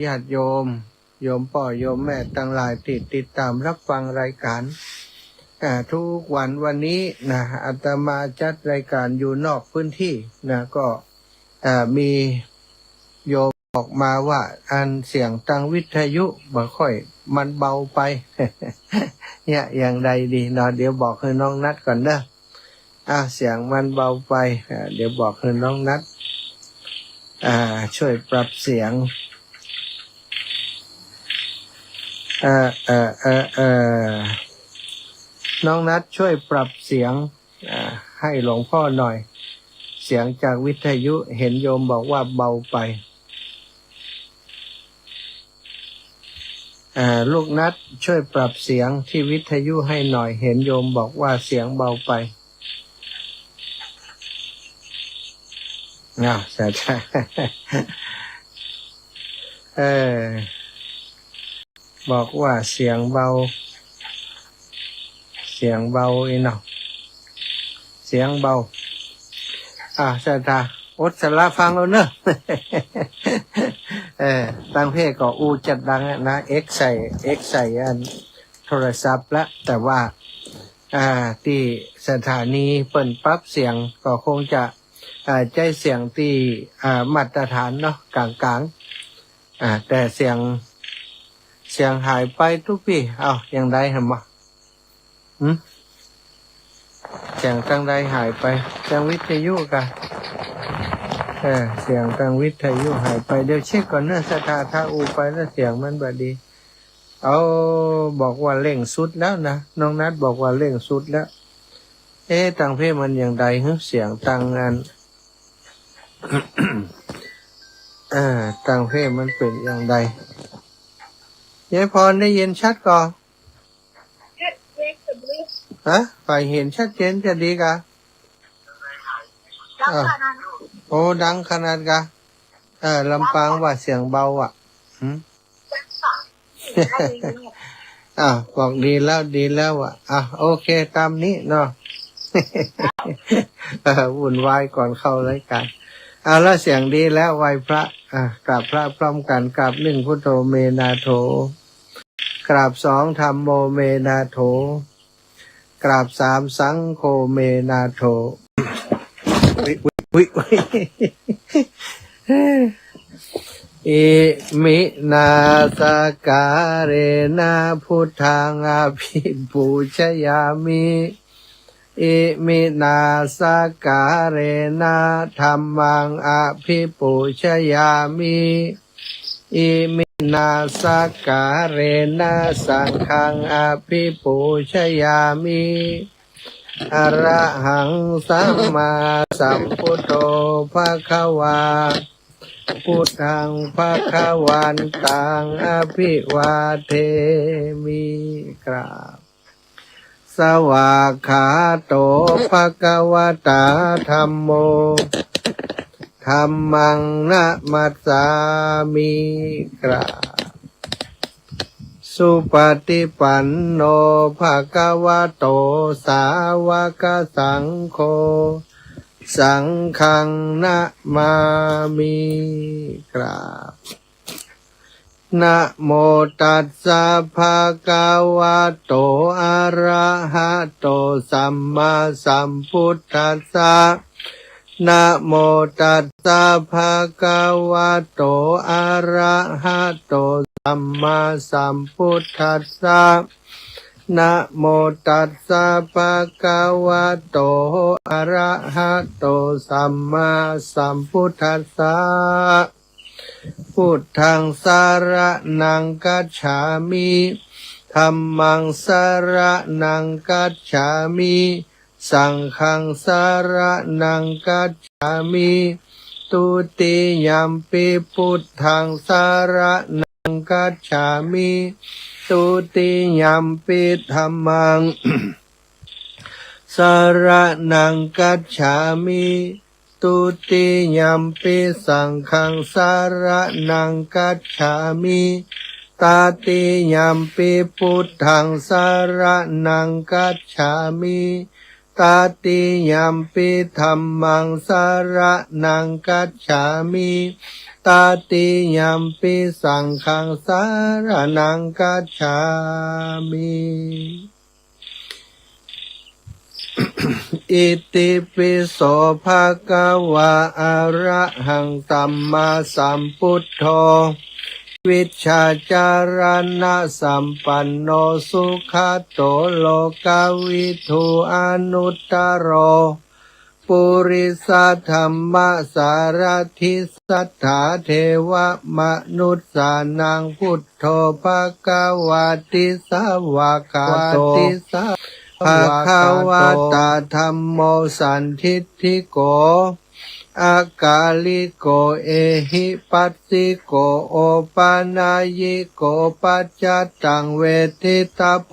ญาติโยมพ่อโยมแม่ทั้งหลายติดตามรับฟังรายการทุกวันนี้นะอาตมาจัดรายการอยู่นอกพื้นที่นะก็มีโยมบอกมาว่าอันเสียงทางวิทยุบ่ค่อยมันเบาไป เนี่ยอย่างใดดีเนาะเดี๋ยวบอกให้น้องนัดก่อนเด้อเสียงมันเบาไปเดี๋ยวบอกให้น้องนัดช่วยปรับเสียงน้องนัดช่วยปรับเสียงให้หลวงพ่อหน่อยเสียงจากวิทยุเห็นโยมบอกว่าเบาไปลูกนัดช่วยปรับเสียงที่วิทยุให้หน่อยเห็นโยมบอกว่าเสียงเบาไปใช่บอกว่าเสียงเบาอีเนาะเสียงเบาสาธาอดสละฟังแล้วเนอะ ตั้งเพศก็จัดดังนะเอ็กใส่อันโทรศัพท์ละแต่ว่าที่สถานีเปิดปรับเสียงก็คงจะใจเสียงที่มาตรฐานเนาะกลางแต่เสียงหายไปทุกปีอย่างใดเหรอมะเสียงทางใดหายไปเสียงวิทยุกะเสียงทางวิทยุหายไปเดี๋ยวเช็คก่อนเนอะถ้าไปแล้วเสียงมันแบบดีบอกว่าเร่งสุดแล้วนะน้องนัดบอกว่าเร่งสุดแล้วต่างเพศมันอย่างใดเสียงต่างงาน ต่างเพศมันเป็นอย่างใดยายพรได้ยินชัดก่อนไปเห็นชัดเจนจะดีกะดังขนาดกะลำปางว่าเสียงเบาบอกดีแล้วโอเคตามนี้เนาะ วุ่นวายก่อนเข้ารายการแล้วเสียงดีแล้วไหว้พระกราบพระพร้อมกันกราบ1พุทโธเมนาโถกราบ2ธัมโมเมนาโถกราบ3สังโฆเมนาโถอิมินาสการเรนะพุทธังอภิปูชยามิอิมินาสการเรนะธัมมังอภิปูชยามิอิมินาสการเรนะสังฆังอภิปูชยามิอะระหังสัมมาสัมพุทโธภควาพุทธังภวันตังอภิวาเทมิกราบสวากขาโตภควตาธัมโมธัมมังนะมัสสามิกราบสุปฏิปันโนภควโตสาวกสังโฆสังฆังนะมามิกราบนะโมตัสสะภะคะวะโตอะระหะโตสัมมาสัมพุทธัสสะนะโมตัสสะภะคะวะโตอะระหะโตสัมมาสัมพุทธัสสะนะโมตัสสะภะคะวะโตอะระหะโตสัมมาสัมพุทธัสสะพุทธังสรณังคัจฉามิธัมมังสรณังคัจฉามิสังฆังสรณังคัจฉามิตุติยัมปิพุทธังสรณังคัจฉามิตุติยัมปิธัมมัง สรณังคัจฉามิตุติยัมปิสังฆังสรณังคัจฉามิตาติยัมปิพุทธังสรณังคัจฉามิตาติยัมปิธัมมังสรณังคัจฉามิ ตาติยัมปิสังฆังสารนังกัจฉามิอิติปิโสภะคะวะอะระหังสัมมาสัมพุทโธวิชชาจารณะสัมปันโนสุขโตโลกวิทูอนุตตโรปุริสธรรมสารทิสัทธาเทวมนุษสานังพุทโธภะคะวะติสาวกาโตภะคะวะตาธัมโมสันทิฏฐิโกอากาลิโกเอหิปัสสิโกโอปานายิโกปัจจตังเวทิตาโพ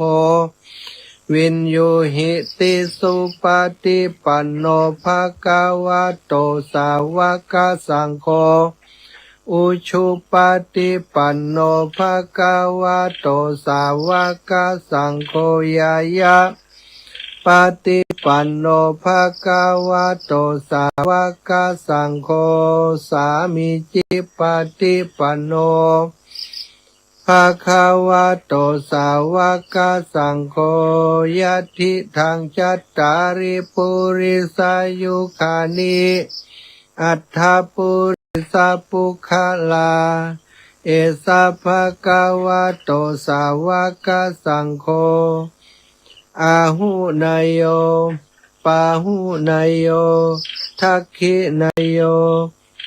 วินยูหิติสุปฏิปันโนภะคะวะโตสาวกสังโฆอุชุปฏิปันโนภะคะวะโตสาวกสังโฆยายะปฏิปันโนภะคะวะโตสาวกสังโฆสามิจิปฏิปันโนภะคะวะโตสาวกสังโฆยะทิทังจัตตาริปุริสายุคานิอัฏฐปุริสปุคลาเอสะภะคะวะโตสาวกสังโฆอาหุนายโยปาหุนายโยทักขินายโย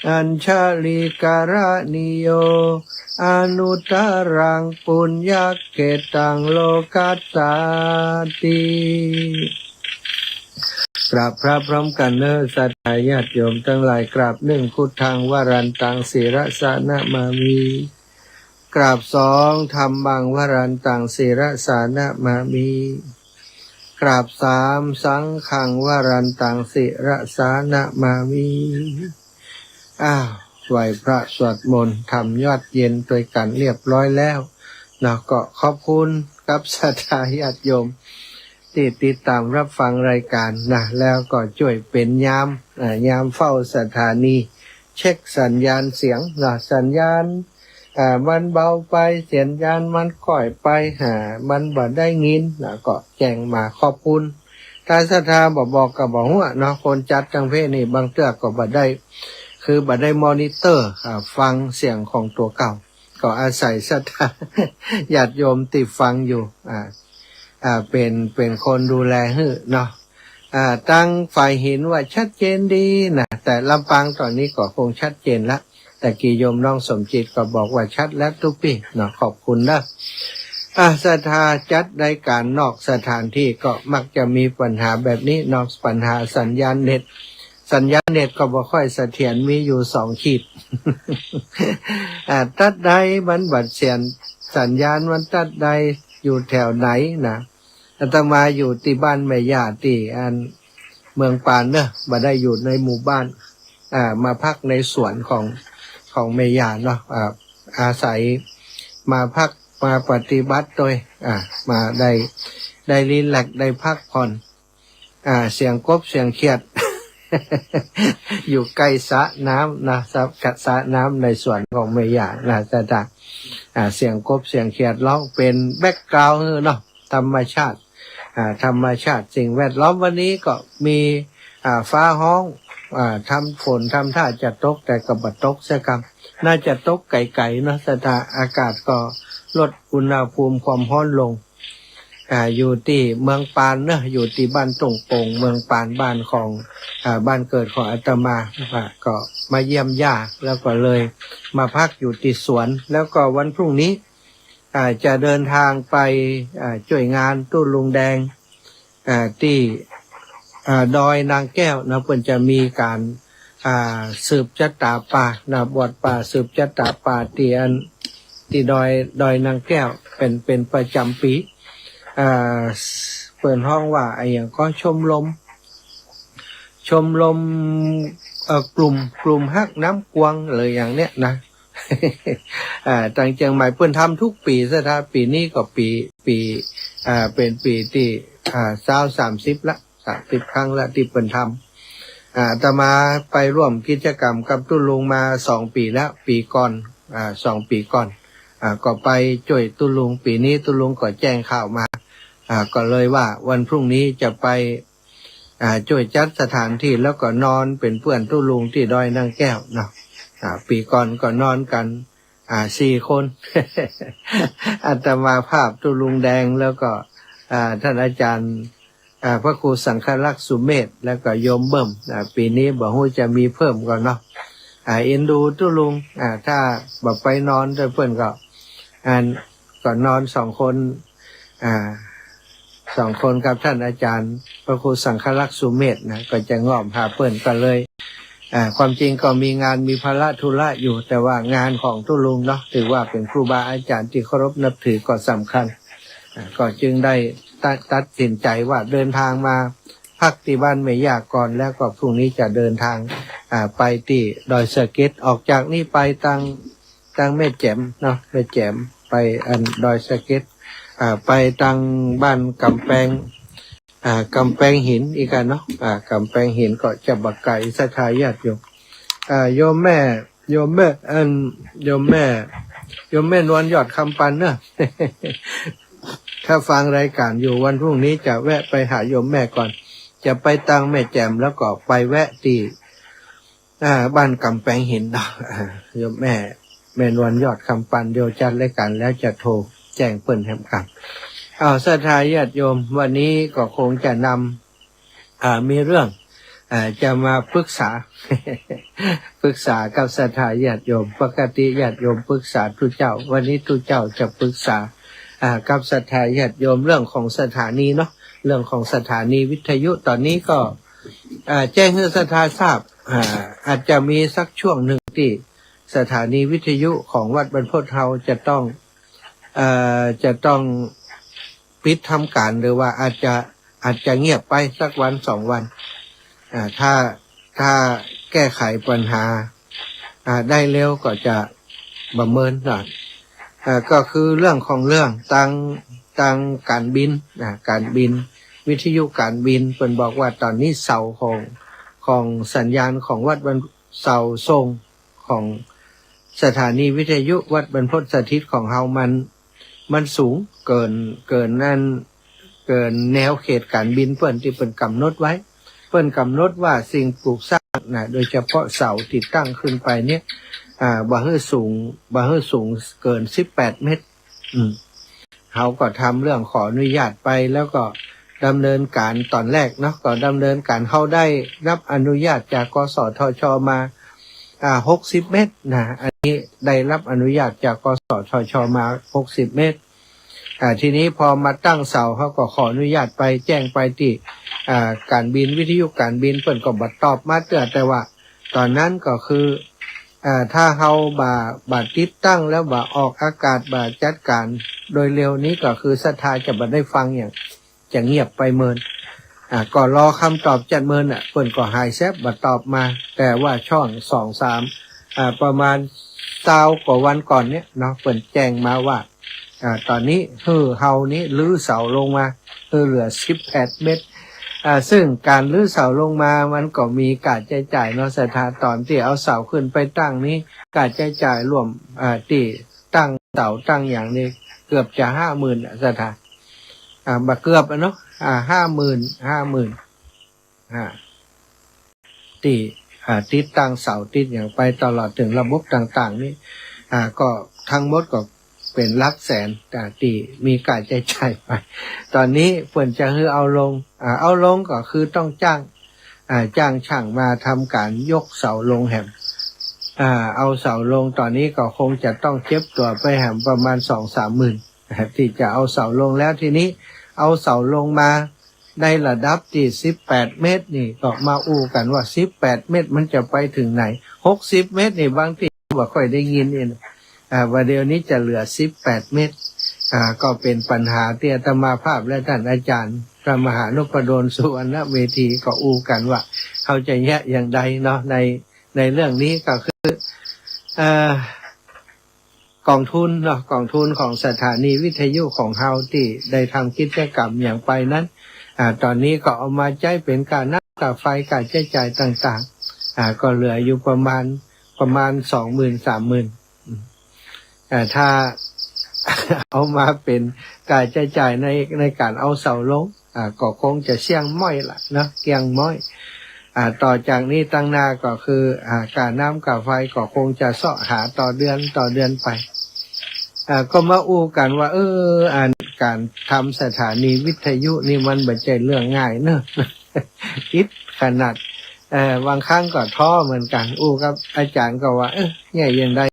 อัญชลิการนิโยอนุตตรังปุญญเกตังโลกัสสาติกราบพระพร้อมกันเนอสัตยาติโยมทั้งหลายกราบหนึ่งพุทธังวรันตังศิรสานะมามีกราบสองธรรมังวรันตังศิรสานะมามีกราบสามสังฆังวรันตังศิรสานะมามีไหว้พระสวดมนต์ทำยอดเย็นโดยกันเรียบร้อยแล้วนะก็ขอบคุณกับศรัทธาญาติโยมที่ติดตามรับฟังรายการนะแล้วก็ช่วยเป็นยามเฝ้าสถานีเช็คสัญญาณเสียงนะสัญญาณมันเบาไปสัญญาณมันค่อยไปมันบ่ได้ยินนะก็แจ้งมาขอบคุณถ้าศรัทธาบอกกับบอกหัวเนาะคนจัดจังเพศนี่บางเตื้อก็บ่ได้คือบ่ได้มอนิเตอร์ฟังเสียงของตัวเก่าก็อาศัยศรัทธาญาติโยมติดฟังอยู่เป็นคนดูแลให้เนาะตั้งฝ่ายเห็นว่าชัดเจนดีนะแต่ลำปางตอนนี้ก็คงชัดเจนละแต่กี่โยมน้องสมจิตก็บอกว่าชัดแล้วทุกปีเนาะขอบคุณนะศรัทธาจัดรายการนอกสถานที่ก็มักจะมีปัญหาแบบนี้นอกปัญหาสัญญาณเน็ตก็บ่ค่อยเสถียรมีอยู่2 ขีด ตัดใดมันบัดเสียนสัญญาณมันตัดใดอยู่แถวไหนนะอาตมาอยู่ที่บ้านแม่ย่าที่เมืองปานเนอะบ่ได้อยู่ในหมู่บ้านมาพักในสวนของแม่ย่าเนาะอาศัยมาพักมาปฏิบัติโดยมาได้รีแลกซ์ได้พักผ่อนเสียงกบเสียงเขียด อยู่ใกล้สระน้ำนะสระน้ำในสวนของแม่ย่านะแต่เสียงกบเสียงเขียดร้องเป็นแบ็คกราวด์เนาะธรรมชาติสิ่งแวดล้อมวันนี้ก็มีฟ้าห้องทำฝนทำท่าจะตกแต่ก็บ่ตกสักคำน่าจะตกไกลๆเนาะสถานอากาศก็ลดอุณหภูมิความร้อนลงอยู่ที่เมืองปานเนอะอยู่ที่บ้านตงโป่งเมืองปานบ้านของบ้านเกิดของอาตมาก็มาเยี่ยมย่าแล้วก็เลยมาพักอยู่ที่สวนแล้วก็วันพรุ่งนี้จะเดินทางไปช่วยงานตู้ลุงแดงที่ดอยนางแก้วนะเพิ่นจะมีการสืบชะตาป่านะบวชป่าสืบชะตาป่าที่ดอยนางแก้วเป็นประจำปีเปิดห้องว่าอย่างก็ชมรมกลุ่มฮักน้ำกวงเลยอย่างเนี้ยนะ ต่างเชียงใหม่เพิ่นทำทุกปีซะถ้าปีนี้ก็ปีเป็นปีที่30ละ30 ครั้งละที่เพิ่นท อาตมาไปร่วมกิจกรรมกับตุลุงมา2 ปีแล้วปีก่อน2 ปีก่อนก็ไปช่วยตุลุงปีนี้ตุลุงก็แจ้งข่าวมาก็เลยว่าวันพรุ่งนี้จะไปช่วยจัดสถานที่แล้วก็นอนเป็นเพื่อนตุลุงที่ดอยนางแก้วเนาะปีก่อนก็นอนกัน4 คน อาตมาภาพตุลุงแดงแล้วก็ท่านอาจารย์พระครูสังฆลักษณ์สุเมธแล้วก็โยมเบิ่มปีนี้บอกว่าจะมีเพิ่มก่อนเนาะเอ็นดูตุลุงถ้าบอกไปนอนด้วยเพื่อนก็นอน2 คน2 คนกับท่านอาจารย์พระครูสังฆลักษณ์สุเมธนะก็จะง่อมหาเพื่อนกันเลยความจริงก็มีงานมีภาระธุระอยู่แต่ว่างานของตุลุงเนาะถือว่าเป็นครูบาอาจารย์ที่เคารพนับถือก็สำคัญก็จึงได้ตัดสินใจว่าเดินทางมาพักที่บ้านแม่ย่าก่อนแล้วก็พรุ่งนี้จะเดินทางไปที่ดอยสะเก็ดออกจากนี่ไปทางแม่แจ่มเนาะแม่แจ่มไปดอยสะเก็ดไปทางบ้านกำแพงหินอีกกันเนาะกำแพงหินก็จะบักไก่สถาญาติโยมแม่นวลยอดคำปันเนอะ ถ้าฟังรายการอยู่วันพรุ่งนี้จะแวะไปหาโยมแม่ก่อนจะไปตังแม่แจ่มแล้วก็ไปแวะที่บ้านกำแพงหินเนาะโยมแม่นวลยอดคำปันเดียวจัดรายการแล้วจะโทรแจ้งเปิ้นแฮมกันศรัทธาญาติโยมวันนี้ก็คงจะนำมีเรื่องจะมาปรึกษา ปรึกษากับศรัทธาญาติโยมปกติญาติโยมปรึกษาทุกเจ้าวันนี้ทุกเจ้าจะปรึกษากับศรัทธาญาติโยมเรื่องของสถานีเนาะเรื่องของสถานีวิทยุตอนนี้ก็แจ้งให้ศรัทธาทราบอาจจะมีสักช่วงหนึ่งที่สถานีวิทยุของวัดบรรพตเฮาจะต้องปิดทำการหรือว่าอาจจะเงียบไปสักวัน2 วันถ้าแก้ไขปัญหาได้เร็วก็จะประเมินหน่อยก็คือเรื่องของเรื่องทางการบินวิทยุการบินเพิ่นบอกว่าตอนนี้เสาของสัญญาณของวัดเสาทรงของสถานีวิทยุวัดบรรพตสถิตของเฮามันสูงเกินแนวเขตการบินเพิ่นที่เพิ่นกำหนดไว้เพิ่นกำหนดว่าสิ่งปลูกสร้างโดยเฉพาะเสาติดตั้งขึ้นไปเนี่ยบ่ให้สูงเกิน18 เมตรเขาก็ทำเรื่องขออนุญาตไปแล้วก็ดำเนินการตอนแรกเนาะก็ดำเนินการเขาได้รับอนุญาตจากกสทชมา60 เมตรอันนี้ได้รับอนุญาตจากกสทชมา60 เมตรทีนี้พอมาตั้งเสาเขาก็ขออนุญาตไปแจ้งไปที่การบินวิทยุการบินเพิ่นก็บ่ตอบมาแต่ว่าตอนนั้นก็คือถ้าเฮาบ่ติดตั้งแล้วบ่ออกอากาศบ่จัดการโดยเร็วนี้ก็คือศรัทธาจะบ่ได้ฟังอย่างจะเงียบไปเมินก็รอคำตอบจัดเมินเพิ่นก็หายแซบบ่ตอบมาแต่ว่าช่อง2-3ประมาณ20 กว่าวันก่อนเนี้ยเนาะเพิ่นแจ้งมาว่าตอนนี้เฮานี้รื้อเสาลงมาเหลือ18 เมตรซึ่งการรื้อเสาลงมามันก็มีค่าใช้จ่ายเนาะศรัทธาตอนที่เอาเสาขึ้นไปตั้งนี้ค่าใช้จ่ายรวมที่ตั้งเสาตั้งอย่างนี้เกือบจะ 50,000 ศรัทธาบ่เกือบเนาะ50,000ที่ติดตั้งเสาติดอย่างไปตลอดถึงระบบต่างๆนี่ก็ทั้งหมดก็เป็นหลักแสนที่มีค่าใช้จ่ายไปตอนนี้เพิ่นจะให้เอาลงก็คือต้องจ้างช่างมาทำการยกเสาลงแหมเอาเสาลงตอนนี้ก็คงจะต้องเจ็บตัวไปแหมประมาณ 2-3 หมื่นที่จะเอาเสาลงแล้วทีนี้เอาเสาลงมาในระดับที่18 เมตรนี่ก็มาอู้กันว่า18 เมตรมันจะไปถึงไหน60 เมตรนี่บางทีบ่ค่อยได้ยินว่าเดี๋ยวนี้จะเหลือ18 เมตรก็เป็นปัญหาที่อาตมาภาพและท่านอาจารย์พระมหานพดลสุวรรณเวทีก็อู้กันว่าเขาจะแยกอย่างใดเนาะในเรื่องนี้ก็คือกองทุนเนาะกองทุนของสถานีวิทยุของเฮาที่ได้ทำกิจกรรมอย่างไปนั้นตอนนี้ก็เอามาใช้เป็นการนัก ค่าไฟค่าใช้จ่ายต่างๆก็เหลืออยู่ประมาณ20,000-30,000ถ้า เอามาเป็นการใช้จ่ายในการเอาเสาลงก็คงจะเสี่ยงม้อยละเนาะเกียงม้อยต่อจากนี้ตั้งหน้าก็คือการน้ำกับไฟก็คงจะเสาะหาต่อเดือนไปก็มาอู้กันว่าการทำสถานีวิทยุนี่มันไม่ใช่เรื่องง่ายเนอะคิดขนาดบางครั้งก็ท้อเหมือนกันอู้ครับอาจารย์ก็ว่าเนี่ยยังได้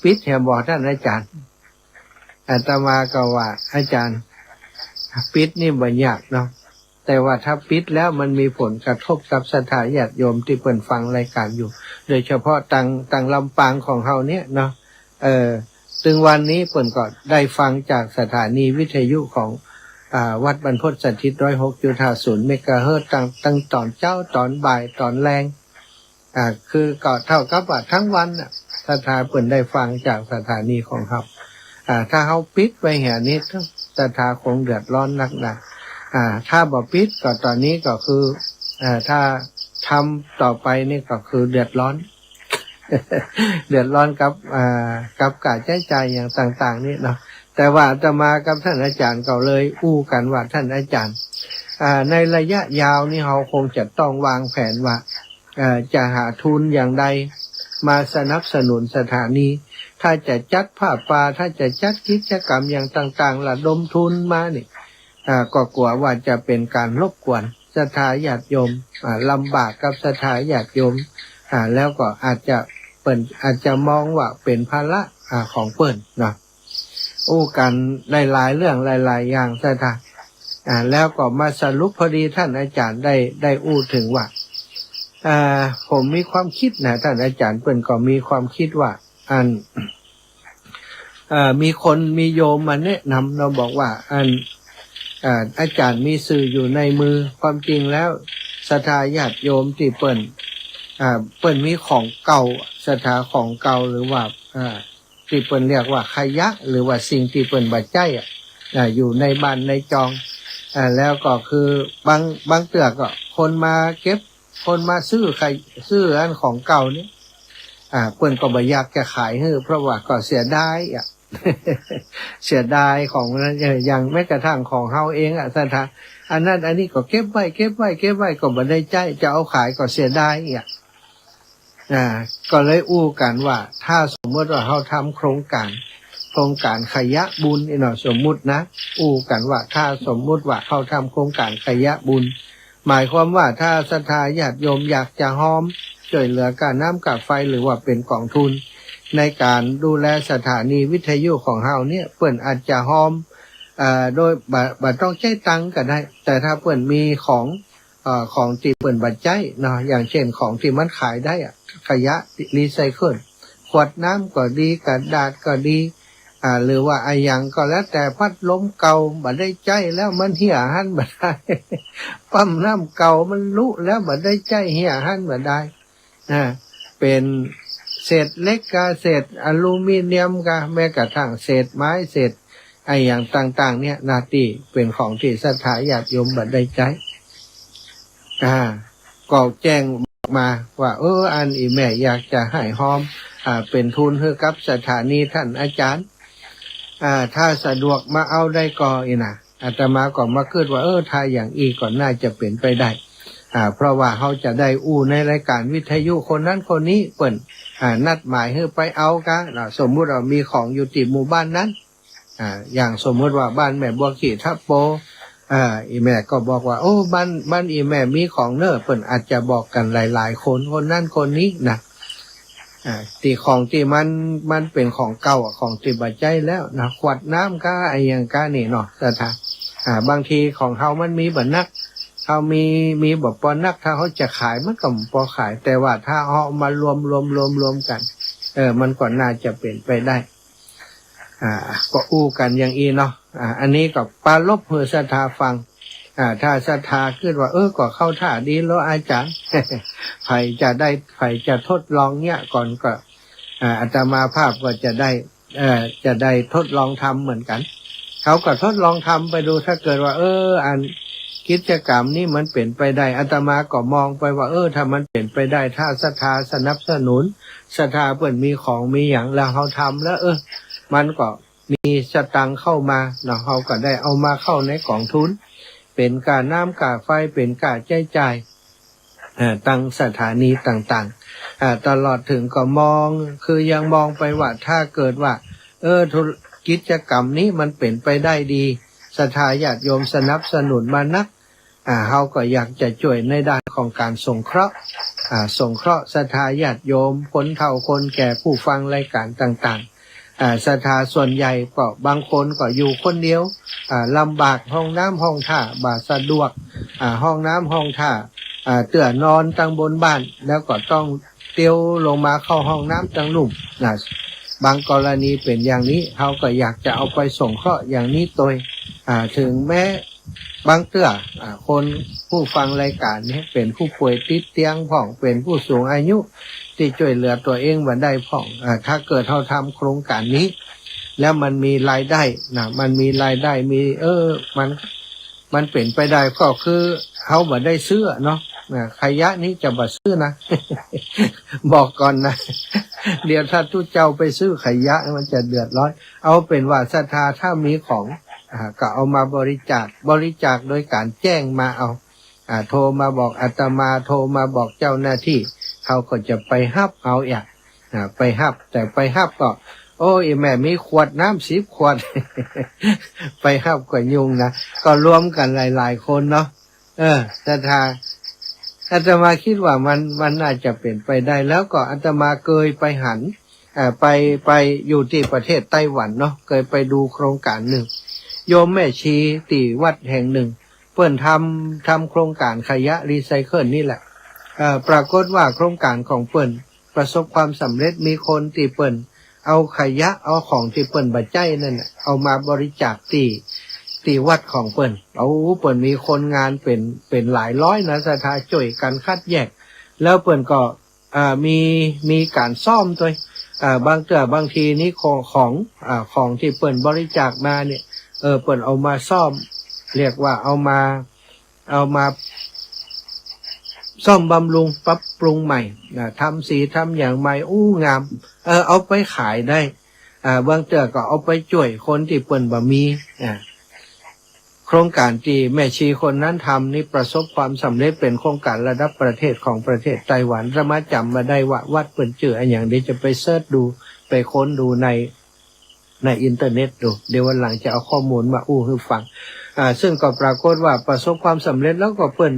ปิดแถมบอกท่านอาจารย์อาตมาก็ว่าอาจารย์ปิดนี่บ่ยากเนาะแต่ว่าถ้าปิดแล้วมันมีผลกระทบกับศรัทธาญาติโยมที่เปิดฟังรายการอยู่โดยเฉพาะตังลำปางของเฮาเนี่ยเนาะถึงวันนี้เปิ่นก็ได้ฟังจากสถานีวิทยุของวัดบรรพตสถิต 106.50 เมกะเฮิรตซ์ตั้งตอนเช้าตอนบ่ายตอนแรงคือก็เท่ากับว่าทั้งวันศรัทธาเปิ่นได้ฟังจากสถานีของเฮาถ้าเฮาปิดไว้แห่นี้ศรัทธาคงเดือดร้อนนักหนาถ้าบ่ปิดก็ตอนนี้ก็คือถ้าทำต่อไปนี่ก็คือเดือดร้อน เดือดร้อนกับการใช้จ่ายอย่างต่างๆนี่เนาะแต่ว่าอาตมากับท่านอาจารย์ก็เลยอู้กันว่าท่านอาจารย์ในระยะยาวนี่เราคงจะต้องวางแผนว่าจะหาทุนอย่างใดมาสนับสนุนสถานีถ้าจะจัดผ้าป่าถ้าจะจัดกิจกรรมอย่างต่างๆระดมทุนมานี่ก็กลัวว่าจะเป็นการรบกวนศรัทธาญาติโยมลำบากกับศรัทธาญาติโยมแล้วก็อาจจะมองว่าเป็นภาระของเปิ้นเนาะอู้กันหลายๆเรื่องหลายๆอย่างศรัทธาแล้วก็มาสรุปพอดีท่านอาจารย์ได้อู้ถึงว่าผมมีความคิดนะท่านอาจารย์เปิ้นก็มีความคิดว่ามีคนมีโยมมาแนะนำเราบอกว่าอาจารย์มีสื่ออยู่ในมือความจริงแล้วศรัทธาญาติโยมที่เปิ้นมีของเก่าศรัทธาของเก่าหรือว่าที่เปิ้นเรียกว่าขยะหรือว่าสิ่งที่เปิ้นบ่ใจอยู่ในบ้านในจองแล้วก็คือบางเตือก็คนมาเก็บคนมาซื้ออันของเก่านี้เปิ้นก็บ่อยากจะขายให้เพราะว่าก็เสียดายเสียดายของนั้นอย่างแม้กระทั่งของเฮาเองศรัทธาอันนั้นอันนี้ก็เก็บไว้ก็บ่ได้ใจจะเอาขายก็เสียดายก็เลยอู้กันว่าถ้าสมมติว่าเฮาทำโครงการขยะบุญเนาะสมมุตินะอู้กันว่าถ้าสมมุติว่าเฮาทำโครงการขยะบุญหมายความว่าถ้าศรัทธาญาติโยมอยากจะห้อมช่วยเหลือการน้ำกับไฟหรือว่าเป็นกองทุนในการดูแลสถานีวิทยุของเฮาเนี่ยเปิ้นอาจจะห้อมโดยบ่ต้องใช้ตังค์ก็ได้แต่ถ้าเปิ้นมีของที่เปิ้นบ่ใจเนาะอย่างเช่นของที่มันขายได้ขยะรีไซเคิลขวดน้ำก็ดีกระดาษก็ดีหรือว่าอย่างก็แล้วแต่พัดลมเก่าบ่ได้ใจแล้วมันเหี่ยหันบ่ได้ ปั๊มน้ำเก่ามันลุแล้วบ่ได้ใจเหี่ยหันบ่ได้เป็นเศษเหล็กกับเศษอลูมิเนียมกับแม้กระทั่งเศษไม้เศษอย่างต่างๆเนี่ยนาตีเป็นของที่ศรัทธาญาติโยมบ่ได้ใจก็แจ้งมาว่าอันอีแม่อยากจะให้หอมเป็นทุนให้กับสถานีท่านอาจารย์ถ้าสะดวกมาเอาได้ก็อาตมาก็มาคิดว่าถ้าอย่างอีก่อนน่าจะเป็นไปได้เพราะว่าเขาจะได้อู้ในรายการวิทยุคนนั้นคนนี้เปิ่นนัดหมายให้ไปเอากันสมมุติเรามีของอยู่ที่หมู่บ้านนั้นอย่างสมมุติว่าบ้านแม่บัวขี่ทับโปอีแม่ก็บอกว่าบ้านอีแม่มีของเนอะเปิ่นอาจจะบอกกันหลายๆคนนั้นคนนี้นะที่ของที่มันเป็นของเก่าของที่บ่ใจแล้วนะขวดน้ำก็อย่างก้านี่เนาะแต่ถ้าบางทีของเขามันมีบ่นักเขามีบ่ปอนักถ้าเขาจะขายมันก็บ่พอขายแต่ว่าถ้าเอามารวมกันมันก็น่าจะเป็นไปได้ก็อู้กันอย่างอีเนาะอันนี้ก็ปาลบเพื่อศรัทธาฟังถ้าศรัทธาคิดว่าก็เข้าท่าดีแล้วอาจารย์ ใครจะทดลองเนี่ยก่อนก็อาตมาภาพก็จะได้ทดลองทำเหมือนกันเขาก็ทดลองทำไปดูถ้าเกิดว่าอัน กิจกรรมนี้มันเป็นไปได้อาตมาก็มองไปว่าถ้ามันเป็นไปได้ถ้าศรัทธาสนับสนุนศรัทธาเปิ่นมีของมีอย่างแล้วเขาทำแล้วมันก็มีสตังค์เข้ามาเนาะเขาก็ได้เอามาเข้าในกองทุนเป็นการน้ำการไฟเป็นการใช้จ่ายตั้งสถานีต่างๆตลอดถึงก็มองคือยังมองไปว่าถ้าเกิดว่ากิจกรรมนี้มันเป็นไปได้ดีศรัทธาญาติโยมสนับสนุนมานักเขาก็อยากจะช่วยในด้านของการสงเคราะห์ศรัทธาญาติโยมคนเฒ่าคนแก่ผู้ฟังรายการต่างๆศรัทธาส่วนใหญ่ก็บางคนก็อยู่คนเดียวลำบากห้องน้ำห้องท่าบาสะดวกห้องน้ำห้องท่าเตื่อนอนตั้งบนบ้านแล้วก็ต้องเตียวลงมาเข้าห้องน้ำตั้งลุ่มบางกรณีเป็นอย่างนี้เขาก็อยากจะเอาไปส่งเคราะห์อย่างนี้โดยถึงแม้บางคนผู้ฟังรายการนี้เป็นผู้ป่วยติดเตียงผ่องเป็นผู้สูงอายุที่ช่วยเหลือตัวเองมาได้ผ่องถ้าเกิดเขาทำโครงการนี้แล้วมันมีรายได้มันมีรายได้มีมันเป็นไปได้ก็คือเขาบ่ได้ซื้อเนาะขยะนี้จะบ่ซื้อนะ บอกก่อนนะ เดี๋ยวถ้าทุกเจ้าไปซื้อขยะมันจะเดือดร้อนเอาเป็นว่าศรัทธาถ้ามีของก็เอามาบริจาคโดยการแจ้งมาเอาโทรมาบอกอาตมาโทรมาบอกเจ้าหน้าที่เขาก็จะไปฮับเอาไปฮับแต่ไปฮับก็โอ้ยแม่มีขวดน้ำ10 ขวด ไปฮับก็ยุ่งนะก็รวมกันหลายๆคนเนาะศรัทธาอาตมาคิดว่ามันน่าจะเป็นไปได้แล้วก็อาตมาเคยไปหันไปอยู่ที่ประเทศไต้หวันเนาะเคยไปดูโครงการหนึ่งโยมแม่ชีที่วัดแห่งหนึ่งเปิ้นทำโครงการขยะรีไซเคิลนี่แหละปรากฏว่าโครงการของเปิ้นประสบความสำเร็จมีคนที่เปิ้นเอาขยะเอาของที่เปิ้นบ่ใจนั่นเอามาบริจาคที่วัดของเปิ้นเปิ้นมีคนงานเป็นหลายร้อยนะศรัทธาช่วยกันคัดแยกแล้วเปิ้นก็มีการซ่อมด้วยบางทีนี่ของที่เปิ้นบริจาคมาเนี่ยเปิ้นเอามาซ่อมเรียกว่าเอามาซ่อมบำรุงปรับปรุงใหม่ทำสีทำอย่างใหม่งามเอาไปขายได้บางก็เอาไปช่วยคนที่เปิ้นบ่มีโครงการที่แม่ชีคนนั้นทำนี่ประสบความสำเร็จเป็นโครงการระดับประเทศของประเทศไต้หวันสามารถจำมาได้ว่าวัดเปิ้นชื่ออย่างเดี๋ยวจะไปเสิร์ชดูไปค้นดูในอินเทอร์เน็ตดูเดี๋ยววันหลังจะเอาข้อมูลมาให้ฟังซึ่งก็ปรากฏว่าประสบความสำเร็จแล้วก็เปิ้น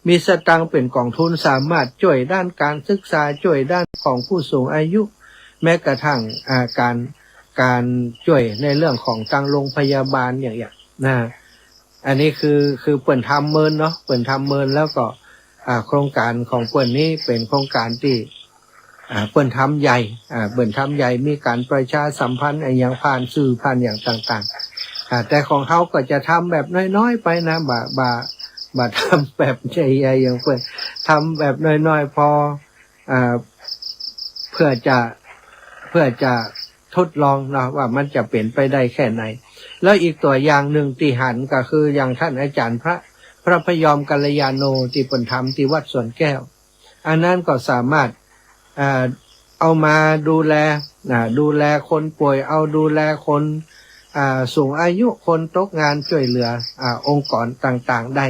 มีสตางค์เป็นกองทุนสามารถช่วยด้านการศึกษาช่วยด้านของผู้สูงอายุแม้กระทั่งการช่วยในเรื่องของตังโรงพยาบาลอย่างอันนี้คือเปิ้นทำเมินเนาะเปิ้นทำเมินแล้วก็โครงการของเปิ้นนี้เป็นโครงการที่เปิ้นทำใหญ่เปิ้นทำใหญ่มีการประชาสัมพันธ์อย่างผ่านสื่อผ่านอย่างต่างๆแต่ของเขาก็จะทำแบบน้อยๆไปนะบ่ทำแบบใหญ่ๆอย่างเปิ้นทำแบบน้อยๆพอเพื่อจะทดลองนะว่ามันจะเป็นไปได้แค่ไหนแล้วอีกตัวอย่างหนึ่งที่หันก็คืออย่างท่านอาจารย์พระพยอมกัลยาโนที่เปิ้นทำที่วัดสวนแก้วอันนั้นก็สามารถเอามาดูแลคนป่วยเอาดูแลคนสูงอายุคนตกงานช่วยเหลือองค์กรต่างๆได้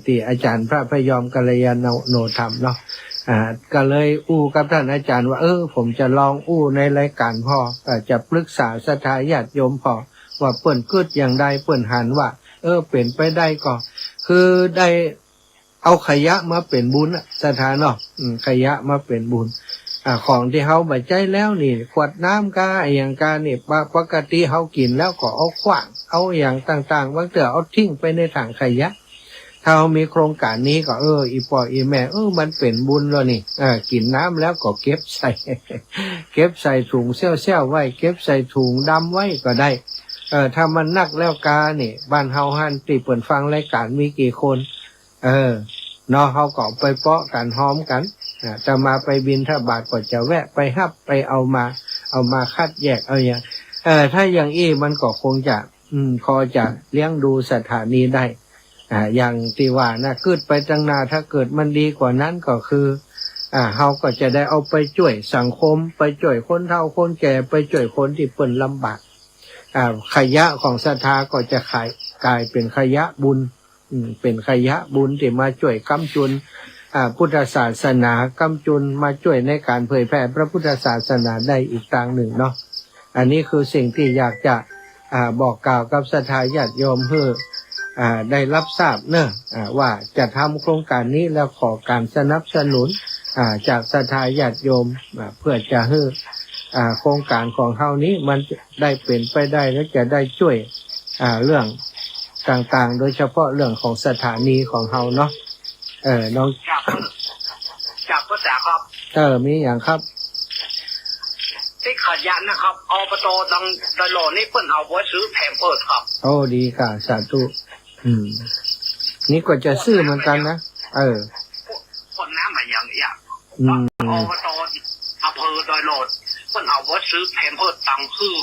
ที่อาจารย์พระพยอมกัลยาโนทำเนาะก็เลยกับท่านอาจารย์ว่าผมจะลองในรายการพ่อจะปรึกษาศรัทธาญาติโยมพ่อว่าเปิ้นเกิดอย่างใดเปิ้นหันว่าเป็นไปได้ก็คือได้เอาขยะมาเป็นบุญศรัทธาเนาะขยะมาเป็นบุญของที่เฮาบ่ใจแล้วนี่ขวดน้ำกาอย่างกานี่ปกติเฮากินแล้วก็เอาขว้างเอาอย่างต่างๆบางเทื่อเอาทิ้งไปในถังขยะถ้าเรามีโครงการนี้ก็อีพ่ออีแม่มันเป็นบุญแล้วนี่กินน้ำแล้วก็เก็บใส่ถุงเซี่ยวๆไว้เก็บใส่ถุงดำไว้ก็ได้ถ้ามันนักแล้วกานี่บ้านเฮาหันที่เปิดฟังรายการมีกี่คนเนาะเฮาก็ไปเปาะกันหอมกันจะมาไปบิณฑบาตก็จะแวะไปฮับไปเอามาคัดแยกอย่างถ้าอย่างมันก็คงจะ พอจะเลี้ยงดูสถานีได้อย่างที่ว่านะเกิดไปตั้งนาถ้าเกิดมันดีกว่านั้นก็คือเฮาก็จะได้เอาไปช่วยสังคมไปช่วยคนเฒ่าคนแก่ไปช่วยคนที่เปิ้นลำบากขยะของศรัทธาก็จะกลายเป็นขยะบุญเป็นขยะบุญที่มาช่วยกำจุนพุทธศาสนากำจุนมาช่วยในการเผยแพร่พระพุทธศาสนาได้อีกทางหนึ่งเนาะอันนี้คือสิ่งที่อยากจะบอกกล่าวกับศรัทธาญาติโยมเพื่อได้รับทราบเนอะว่าจะทำโครงการนี้แล้วขอการสนับสนุนจากศรัทธาญาติโยมเพื่อจะให้โครงการของเฮานี้มันได้เป็นไปได้และจะได้ช่วยเรื่องต่างๆโดยเฉพาะเรื่องของสถานีของเฮาเนาะน้องจากภาษาครับมีอย่างครับที่ขยันนะครับอบตดังดอยหล่อนี่เปิ้นเอาไว้ซื้อแผงเปิดครับโอ้ดีค่ะสาธุนี่ก็จะซื้อเหมือนกันนะคนน้ำมาอย่างอบตอำเภอดอยหล่อเปิ้นเอาไว้ซื้อแผงเปิดตังคือ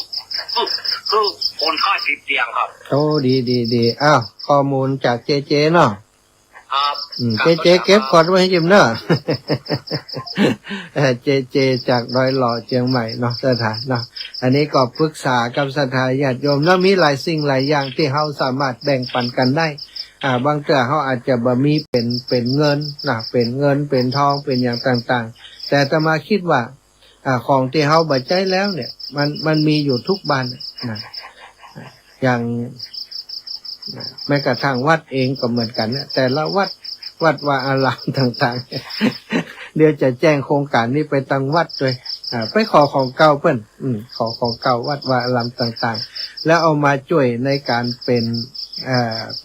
คนค่าติดเตียงครับโอ้ดีอ้าวข้อมูลจากเจเนาะครับเจเก็บก่อนไว้ให้ยิมเนาะเจจากดอยหล่อเชียงใหม่เนาะสถานเนาะอันนี้ก็ปรึกษากับศรัทธาญาติโยมแล้วมีหลายสิ่งหลายอย่างที่เฮาสามารถแบ่งปันกันได้บางเทื่อเฮาอาจจะบ่มีเป็นเงินนะเป็นเงินเป็นทองเป็นอย่างต่างๆแต่อาตมาคิดว่าของที่เฮาบ่ใจแล้วเนี่ยมันมีอยู่ทุกบ้านนะอย่างแม้กระทั่งวัดเองก็เหมือนกันนะแต่ละวัดว่าอารามต่างๆเดี๋ยวจะแจ้งโครงการนี้ไปตั้งวัดด้วยไปขอของเก่าเพิ่นขอของเก่าวัดว่าอารามต่างๆแล้วเอามาช่วยในการเ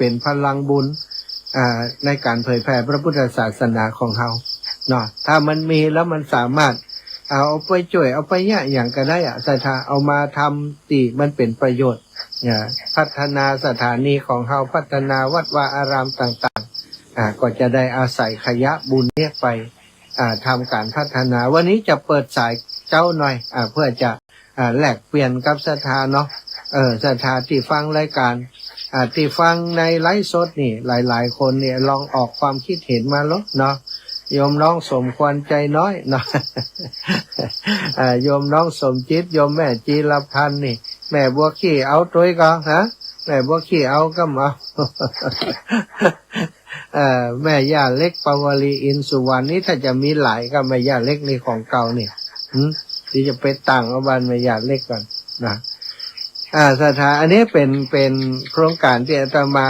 ป็นพลังบุญในการเผยแผ่พระพุทธศาสนาของเฮาเนาะถ้ามันมีแล้วมันสามารถเอาไปช่วยเอาไปอย่างก็ได้ศรัทธาเอามาทำที่มันเป็นประโยชน์พัฒนาสถานีของเฮาพัฒนาวัดวาอารามต่างๆก็จะได้อาศัยขยะบุญเนี่ยไปทำการพัฒนาวันนี้จะเปิดสายเจ้าหน่อยเพื่อจะแลกเปลี่ยนกับศรัทธาเนาะศรัทธาที่ฟังรายการที่ฟังในไลฟ์สดนี่หลายๆคนเนี่ยลองออกความคิดเห็นมาลดเนาะโยมน้องสมควรใจน้อยเนาะโยมน้องสมจิตโยมแม่จีรพันธ์นี่แม่บัวขี้เอาตัวก็แม่บัวขี้เอาก็มาแม่ย่าเล็กปวลีอินสุวรรณนี่ถ้าจะมีหลายก็แม่ย่าเล็กนี่ของเก่านี่ที่จะไปตั้งเอาบ้านแม่ย่าเล็กก่อนนะสถานอันนี้เป็นโครงการที่อาตมา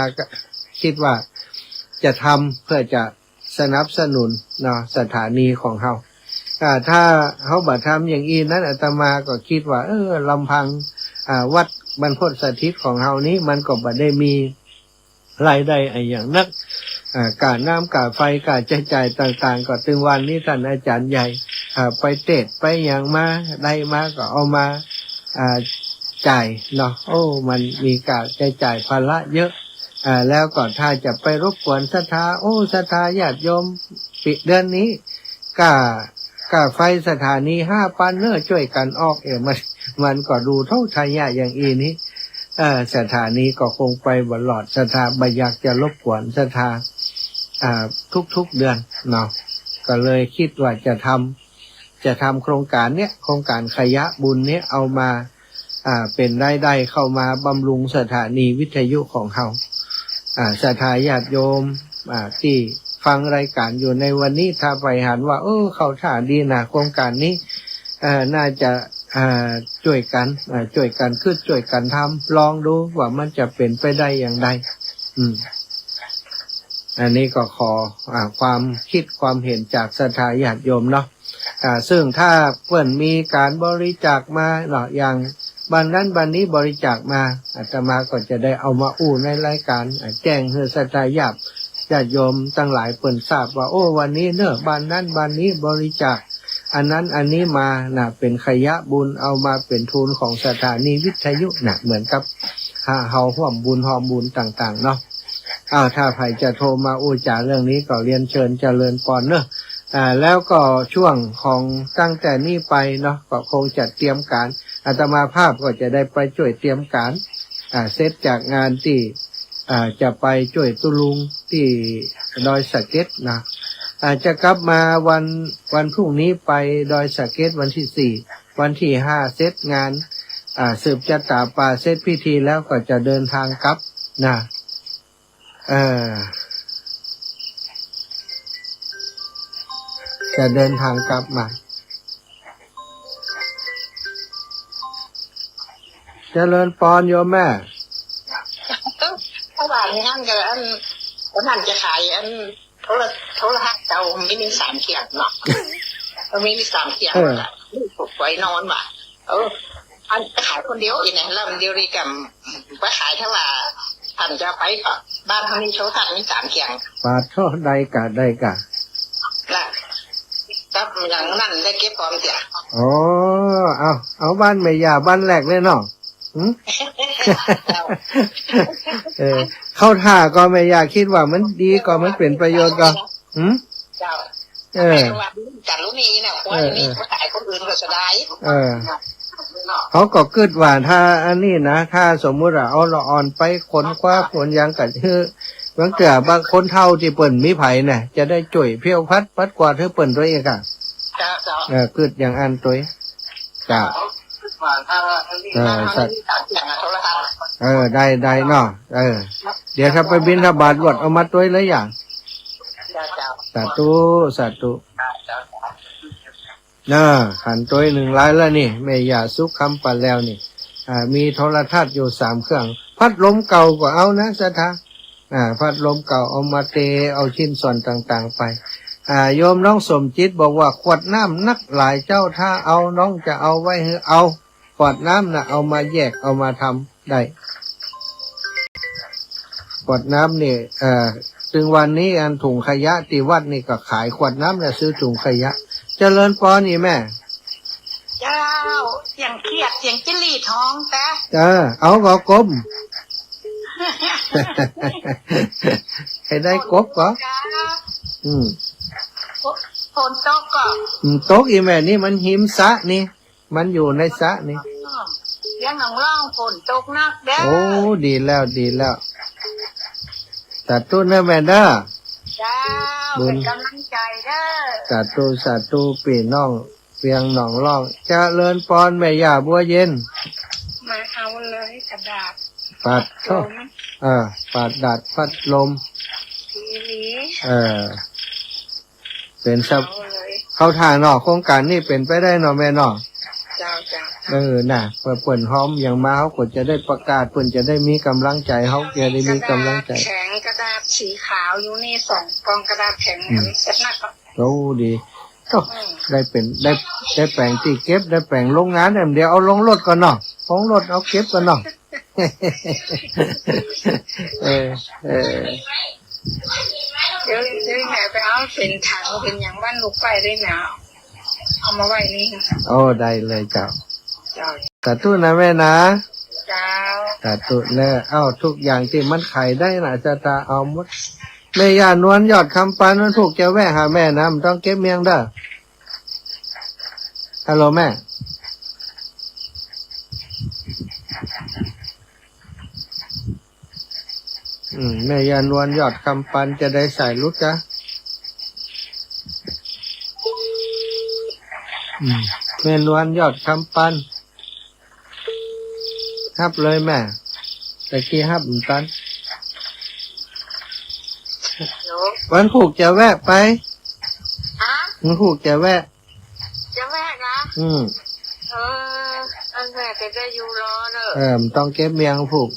คิดว่าจะทำเพื่อจะสนับสนุนเนาะสถานีของเฮาถ้าเฮาบ่ทำอย่างอีนั้นอาตมาก็คิดว่าลำพังวัดบรรพตสถิตของเฮานี้มันก็บ่ได้มีรายได้อย่างนักการน้ำการไฟการใช้จ่ายต่างๆก็ถึงวันนี้ท่านอาจารย์ใหญ่ไปเทศไปอย่างมาได้มาก็เอามาจ่ายเนาะมันมีการใช้จ่ายภาระเยอะแล้วก็ถ้าจะไปรบกวนศรัทธาศรัทธาญาติโยมปิดเดือนนี้ค่าไฟสถานี5,000เนอะช่วยกันออกมันก็ดูเท่าทายาอย่างอีนี้สถานีก็คงไปบลอดศรัทธาบ่อยากจะรบกวนศรัทธาทุกเดือนเนาะก็เลยคิดว่าจะทำโครงการเนี้ยโครงการขยะบุญเนี้ยเอามาเป็นได้เข้ามาบำรุงสถานีวิทยุของเฮาศรัทธาญาติโยมที่ฟังรายการอยู่ในวันนี้ถ้าไปหันว่าเขาท่าดีนะโครงการนี้น่าจะช่วยกันคือช่วยกันทำลองดูว่ามันจะเป็นไปได้อย่างไรอันนี้ก็ขอความคิดความเห็นจากศรัทธาญาติโยมเนาะซึ่งถ้าเพื่อนมีการบริจาคมาเนาะอย่างบ้านนั้นบ้านนี้บริจาคมาอาตมาก็จะได้เอามาอู้ในรายการแจ้งให้ศรัทธาญาติโยมตั้งหลายเปิ่นทราบว่าวันนี้เนอะบ้านนั้นบ้านนี้บริจาคอันนั้นอันนี้มาเป็นขยะบุญเอามาเป็นทุนของสถานีวิทยุเหมือนกับเฮาร่วมบุญต่างๆเนาะถ้าใครจะโทรมาอู้จาเรื่องนี้ก็เรียนเชิญเจริญพรเนอะแล้วก็ช่วงของตั้งแต่นี้ไปเนาะก็คงจะเตรียมการอาตมาภาพก็จะได้ไปช่วยเตรียมการ เสร็จจากงานที่จะไปช่วยตุลุงที่ดอยสะเก็ดนะจะกลับมาวันพรุ่งนี้ไปดอยสะเก็ดวันที่ 4วันที่ 5เสร็จงานสืบจัตตาป่าเสร็จพิธีแล้วก็จะเดินทางกลับนะจะเดินทางกลับมาเจริญปอนโยมแม่ถ้าบ้านนี้ท่านก็คนท่านจะขายโทรทัศน์เก่าไม่มี3 เขียงเนาะไม่มี3 เขียงถูกไว้นอนว่ะอันขายคนเดียวอีกเนี่ยแล้วเดียวรีกับไปขายถ้าว่าท่านจะไปก็บ้านเขามีโทรทัศน์มี3 เขียงปาโทษใดกะน่ะกับอย่างนั้นได้เก็บความเสียอ๋อเอาบ้านไม่ยาบ้านแรกเลยเนาะเข้าท่าก็ไม่อยากคิดว่ามันดีก็มันเป็นประโยชน์ก็จันรู้นี้เนี่ยว่านี่เขาขายคนอื่นก็จะได้เขาก็คิดว่าถ้าอันนี้นะถ้าสมมุติเอาละอ่อนไปคนคว้าคนยังกัดคือบางเกิดบางคนเท่าที่เปิ่นมีไผ่เนี่ยจะได้จ่วยเพี้ยวพัดกว่าเธอเปิ่นตัวเองอ่ะคิดอย่างอันตัวจ้าสัตว์ได้เนาะเดี๋ยวถ้าไปบิณฑบาตรวดเอามาตัวเลยอย่างสาธุหันตัว1 ล้านแล้วนี่แม่ย่าสุขคำปันแล้วนี่มีโทรทัศน์อยู่3 เครื่องพัดลมเก่าก็เอานะสัทธาพัดลมเก่าเอามาเตเอาชิ้นส่วนต่างๆไปโยมน้องสมจิตบอกว่าขวดน้ำนักหลายเจ้าถ้าเอาน้องจะเอาไว้ให้เอาขวดน้ำนะเอามาแยกเอามาทำได้ขวดน้ำนี่ถึงวันนี้อันถุงขยะที่วัดนี่ก็ขายขวดน้ำเนี่ยซื้อถุงขยะเจริญปอนี่แม่เจ้าเสียงเครียดเสียงจิ้งหรีดท้องแต่เอาก็กลมให้ได้กบก็ฝนตกก็ตกอีแม่นี่มันหิมสะนี่มันอยู่ในสะนี่ยังหนังร่องฝนตกนักเด้อโอ้ดีแล้วสาธุนะแม่เด้อจ้าเป็นกำลังใจเด้อสาธุพี่น้องเพียงหนองร่องเจริญปอนแม่ย่าบัวเย็นมาเอาเลยกระดาษปัดปัดดัดพัดลมเป็นซับเข้าทางเนาะโครงการนี่เป็นไปได้เนาะแม่เนาะจ้าน่ะเปิ่นหอมอย่างมาเขาก็จะได้ประกาศเปิ่นจะได้มีกำลังใจเขาจะได้มีกำลังใจแข็งกระดาษสีขาวอยู่นี่2 กองกระดาษแข็งเซ็ตหนักโอ้ดีได้แปลงที่เก็บได้แปลงโรงงานเดี๋ยวเอาลงรถก่อนเนาะของรถเอาเก็บก่อนเนาะเดี๋ยวแม่ไปเอาเป็นถังเป็นอย่างบ้านลูกไปได้แม่เอามาไว้นี่โอ้ได้เลยเจ้าสาธุนะแม่นะเจ้าสาธุแล้วทุกอย่างที่มันขายได้นะจะตาเอาหมดแม่ย่านวลยอดคำปานมันถูกจะแวะหาแม่นะมันต้องเก็บเมียงเด้อฮัลโหลแม่แม่ยานวลยอดคำปันจะได้ใส่รุดจ้ะแม่นวลยอดคำปันฮับเลยแม่แต่กี้ฮับตันวันผูกจะแวะไปวันผูกจะแวะนะอันแม่จะได้อยู่รอเนอะต้องเก็บเมียงผูก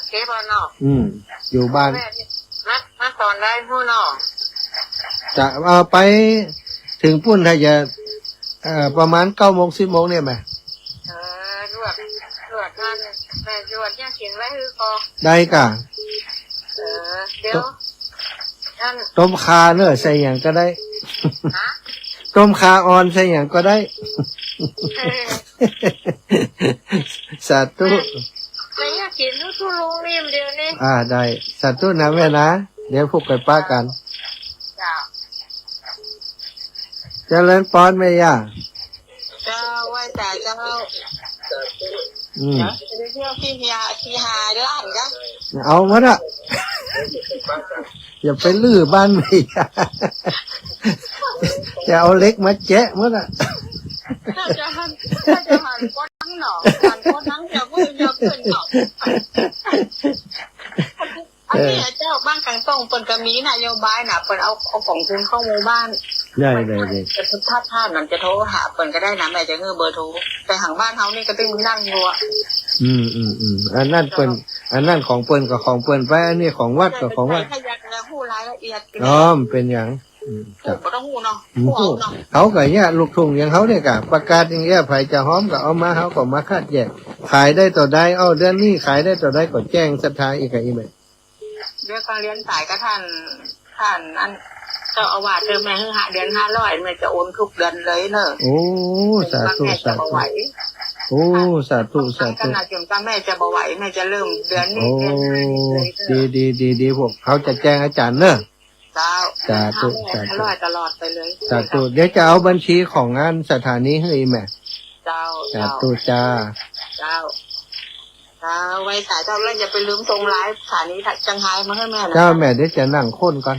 เก็บเนาะอยู่บ้านมาตอนได้ผู้เนาะจะเอาไปถึงปุ่นถ้าจะประมาณ9 โมง 10 โมงเนี่ยแม่รวดนั่นแม่รวดยังเขียนไว้คือพอได้กะเดี๋ยวต้มคาเนอะใส่อย่างก็ได้ต้มคาออนใส่อย่างก็ได้สาธุไม่อยากกินทุลุงนิ่มเดียวนี่ได้สาธุนะแม่นะเดี๋ยวพวกไปป้ากันเจริญปอนแม่ย่าเจ้าไหว้ตาเจ้า นะจะเที่ยวที่หาล้านก็ เอามาละอย่าไปลื้อบ้านไม่จะเอาเล็กมาแจ๊ะมาละ ถ้าจะหันก้นทั้งหนอหันก้นทั้งจะเพื่อนหนออันนี้เจ้าบ้านกลางตรงเปิดกระมีนโยบายน่ะเปิดเอาของคืนเข้าหมู่บ้าน ได้จะถ้านั่นจะโทรหาเปิดก็ได้นะแม่จะเงื่อเบอร์โทรแต่หางบ้านเขานี่ก็ต้องนั่งอยู่อ่ะอันนั้นเปิ้นอันนั้นของเปิ้นกับของเปิ้นไปอันนี้ของวัดกับของวัดถ้าอยากจะพูดรายละเอียดเป็นอย่างก็ต้องหูเนาะเขาก็เนี่ยลูกทุ่งอย่างเขาเนี่ยกะประกาศอย่างเงี้ยไผจะหอมก็เอามาเขาก็มาคัดแยกขายได้ต่อได้เดือนนี้ขายได้ต่อได้ก็แจ้งศรัทธาอีกอีกไหมเรื่องการเรียนสายก็ท่านอันเจ้าอาวาสเดิมแม่หาเดือน500แม่จะโอนทุกเดือนเลยเนอะโอ้สาธุสาธุโอ้สาธุสาธุขนาดจนแม่จะบ่ไหวแม่จะเริ่มเดือนนี้เดือนดีพวกเขาจะแจ้งอาจารย์เนอะสาธุตลอดไปเลยสาธุเดี๋ยวจะเอาบัญชีของงานสถานีให้แม่สาธุจ้าไว้สายเจ้าเล่นอย่าไปลืมตรงไลฟ์สถานีจังไห้มาให้แม่นะเจ้าแม่เดี๋ยวจะนั่งค้นก่อน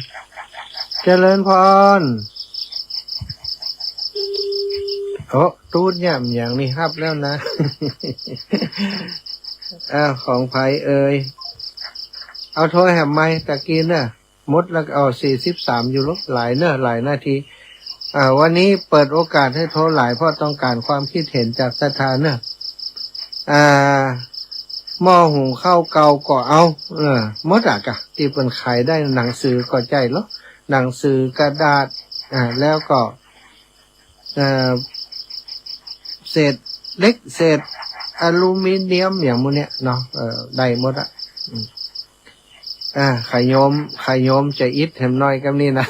เจริญพรโอ้ตูดย่ำอย่างนี้ครับแล้วนะของไผ่เอาโทรแหมไม้ตะกี้เนอะมดแล้วเอา43อยู่ลบหลายเนอะหลายนาทีวันนี้เปิดโอกาสให้โทรหลายเพราะต้องการความคิดเห็นจากสถานเนอะหม้อหุงข้าวเก่าก็เอามดกะที่เป็นขายได้หนังสือก็ใจแล้วหนังสือกระดาษแล้วก็เศษเล็กเศษอลูมิเนียมอย่างมูเนี้ยเนาะได้หมดขยมจะอิดเห็มน้อยกับนี่นะ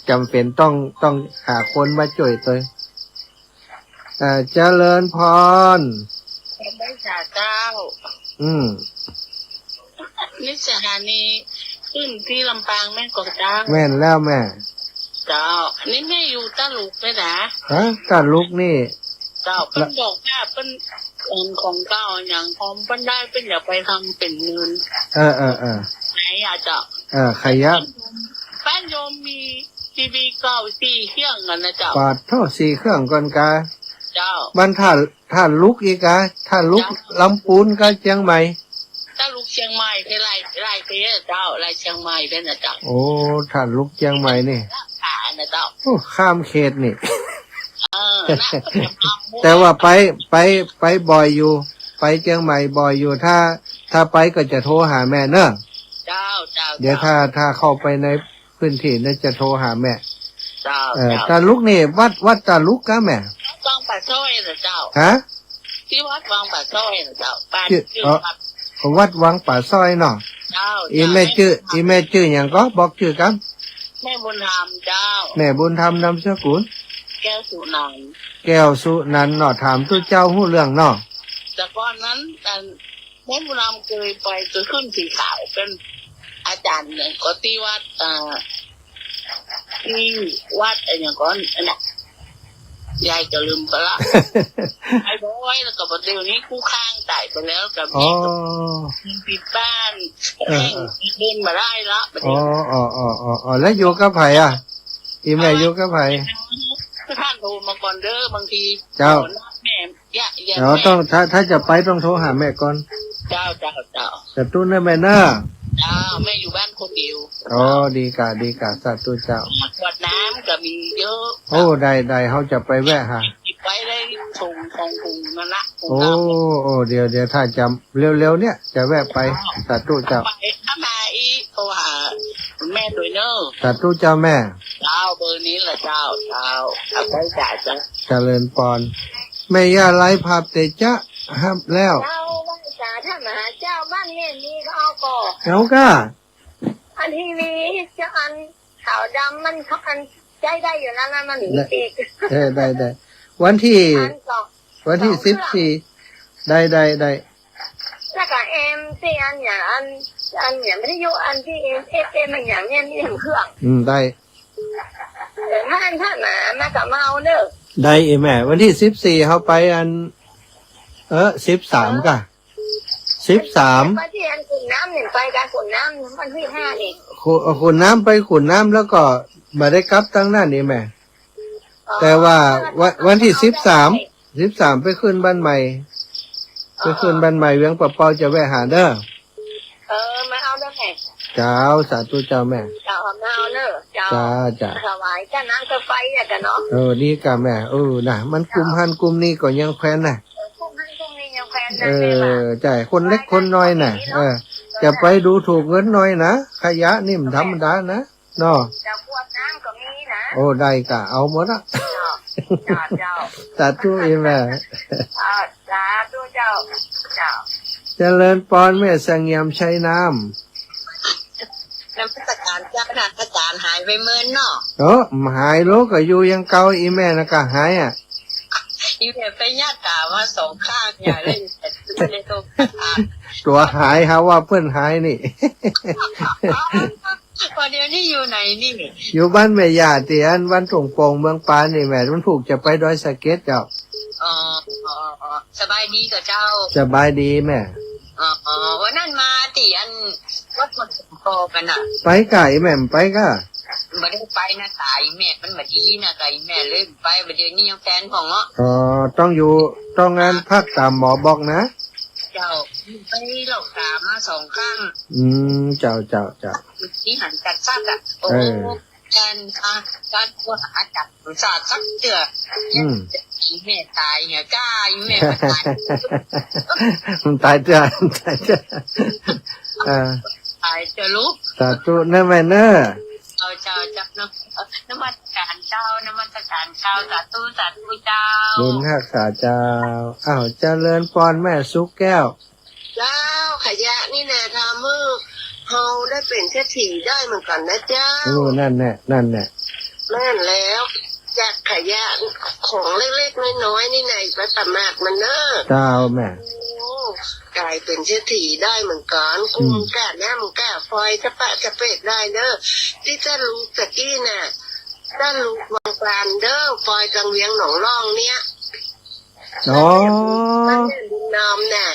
จำเป็นต้องหาคนมาช่วยตัวเจริญพรได้ค่ะเจ้านิสหานีขึ้นที่ลำปางแม่กอกเจ้าแม่นแล้วแม่เจ้านี่แม่อยู่ตาลุกไหมนะตาลุกนี่เจ้าเป็นบอกว่าเป็นของเจ้าอย่างพร้อมเป็นได้เป็นอย่าไปทำเป็นเงินไหนอ่ะเจ้าขยับบ้านโยมมีทีวีเก่า4 เครื่องกันนะเจ้าปาดเท่า4 เครื่องก่อนกาเจ้าบ้านท่าลุกอีกกะท่าลุกลำปูนก็เชียงใหม่ท่าลุกเชียงใหม่ที่ไร่เพเจ้าไร่เชียงใหม่เป็นนะเจ้าโอ้ท่าลุกเชียงใหม่นี่นะเจ้าโอ้ข้ามเขตนี่แต่ว่าไปบ่อยอยู่ไปเชียงใหม่บ่อยอยู่ถ้าไปก็จะโทรหาแม่เนอะเจ้าเดี๋ยวถ้าเข้าไปในพื้นที่น่าจะโทรหาแม่เจ้าตาลุกนี่วัดตาลุกกะแม่วังป่าซ้อยนะเจ้าที่วัดวังป่าซ้อยนะเจ้าบ้านวัดวังป่าซ้อยเนาะอีแม่ชื่ออย่างก็บอกชื่อกันแม่บุญธรรมเจ้าแม่บุญธรรมนามสกุลแก้วสุนันเนาะถามตัวเจ้าหู้เรื่องเนาะแต่ก่อนนั้นแม่บุญธรรมเคยไปตัวขึ้นสีขาวเป็นอาจารย์เนี่ยก็ที่วัดที่วัดอะไรอย่างก่อนนะยายจะลืมไปละไอ้บอยแล้วก็เดี๋ยวนี้คู่ข้างตายไปแล้วกับมีปิดบ้านแห้งเดินมาได้ละแล้วโยกับไผ่อีแม่โยกับไผ่ท่านโทรมาก่อนเด้อบางทีเจ้าแม่ต้องถ้าจะไปต้องโทรหาแม่ก่อนเจ้าแต่ตู้นั่นแม่น่าเจ้าแม่อยู่บ้านคนเดียวดีกะสาธุเจ้าขวดน้ำก็มีเยอะโอ้ได้เขาจะไปแวะหาไปได้ส่งของกรุงนั่นละโอ้เดี๋ยวถ้าจำเร็วๆเนี่ยจะแวะไปสาธุเจ้าถ้ามาอีโทรหาแม่ด้วยเนอะสาธุเจ้าแม่เจ้าเบอร์นี้แหละเจ้าเอาไปจ่ายจ้ะเจริญพรแม่ย่าไล่ภาพเตจะห้ามแล้วเจ้าบ้านจ่าถ้ามาเจ้าบ้านเนี่ยมีก็เอาก่อเอาก็อันทีวีจะอันขาวดำมันเขาอันใจได้อยู่นั่นมันหนีปีกได้วันที่14ได้แล้วก็ที่อันอย่างไม่ได้ยกอันที่มันอย่างเนี้ยมีเครื่องได้ถ้ามากับเมาเนอะได้แม่วันที่14เขาไป 13ก่ะ13ไปที่อันขุนน้ำหนึ่งไปการขุนน้ำวันที่5นี่ ขุนน้ำไปขุนน้ำแล้วก็มาได้กลับตั้งหน้านี่แม่แต่ว่าวันที่13ไปขึ้นบ้านใหม่ไปขึ้นบ้านใหม่เวียงปะเปาจะแวะหาเด้อมาเอาได้ไหมเจ้าสาธุเจ้าแม่เจ้ามาเอาเนอะเจ้าจ้าถวายเจ้าน้ำเจ้าไฟเนี่ยกันเนาะดีกะแม่น่ะมันกลุ่มหันกลุ่มนี้ก็ยังแคว้นน่ะใช่คนเล็กคนน้อยน่ะจะไปดูถูกเงินน้อยนะขยะนี่มันธรรมดานะเนาะจะขวดน้ำก็มีนะได้กะเอาหมดละเจ้าสาธุอีแม่สาธุเจ้าเจริญปอนแม่สังเงียมใช้น้ำพัฒการเจ้าขนาดพัฒการหายไปเมินเนาะหายโลก็อยู่ยังเก่าอีแม่นะก็หายอยู่แต่ไปญาติกามา2ข้างอย่าเล่นแต่เลยตัวหายฮะว่าเพื่อนหายนี่พอเดี๋ยวนี้อยู่ไหนนี่อยู่บ้านแม่ย่าที่อันบ้านตงโปงเมืองปานนี่แม่มันถูกจะไปดอยสะเก็ดเจ้าสบายดีกับเจ้าสบายดีแม่วันนั้นมาตีอันวัดมันโตกันอ่ะไปไก่แม่ไปก็ไม่ได้ไปนะตายแม่มันมาดีนะไก่แม่เลยไปประเดี๋ยวนี้ยังแฟนของต้องงานพักตามหมอบอกนะเจ้าไปหลอกตามา2ข้างเจ้าที่หันจัดซากอ่ะการตัวหาจัดศาสตร์สักเดือแม่ตายเนี่ยจ้าแม่มันตายจ้าตายจะลุกสาธุนะแม่เนอะเจ้าจับน้ำมันการเจ้าสาธุเจ้าบุญรักษาเจ้าเจริญพรแม่สุกแก้วเจ้าขยะนี่นะทำมือเขาได้เป็นเศรษฐีได้เหมือนกันนะเจ้านั่นแน่นั่นแล้วจากขยะของเล็กๆน้อยๆนี่ไหนไปประมาทมันเนอะเจ้าแม่กลายเป็นเศรษฐีได้เหมือนกันกุ้งแก่แหนมแก่ฟอยจะปะจะเป็ดได้เด้อที่จะรู้ตะกี้น่ะถ้ารู้วางปานเด้อฟอยกังเวียงหนองร่องเนี้ยมันเป็นดินน้ำน่ะ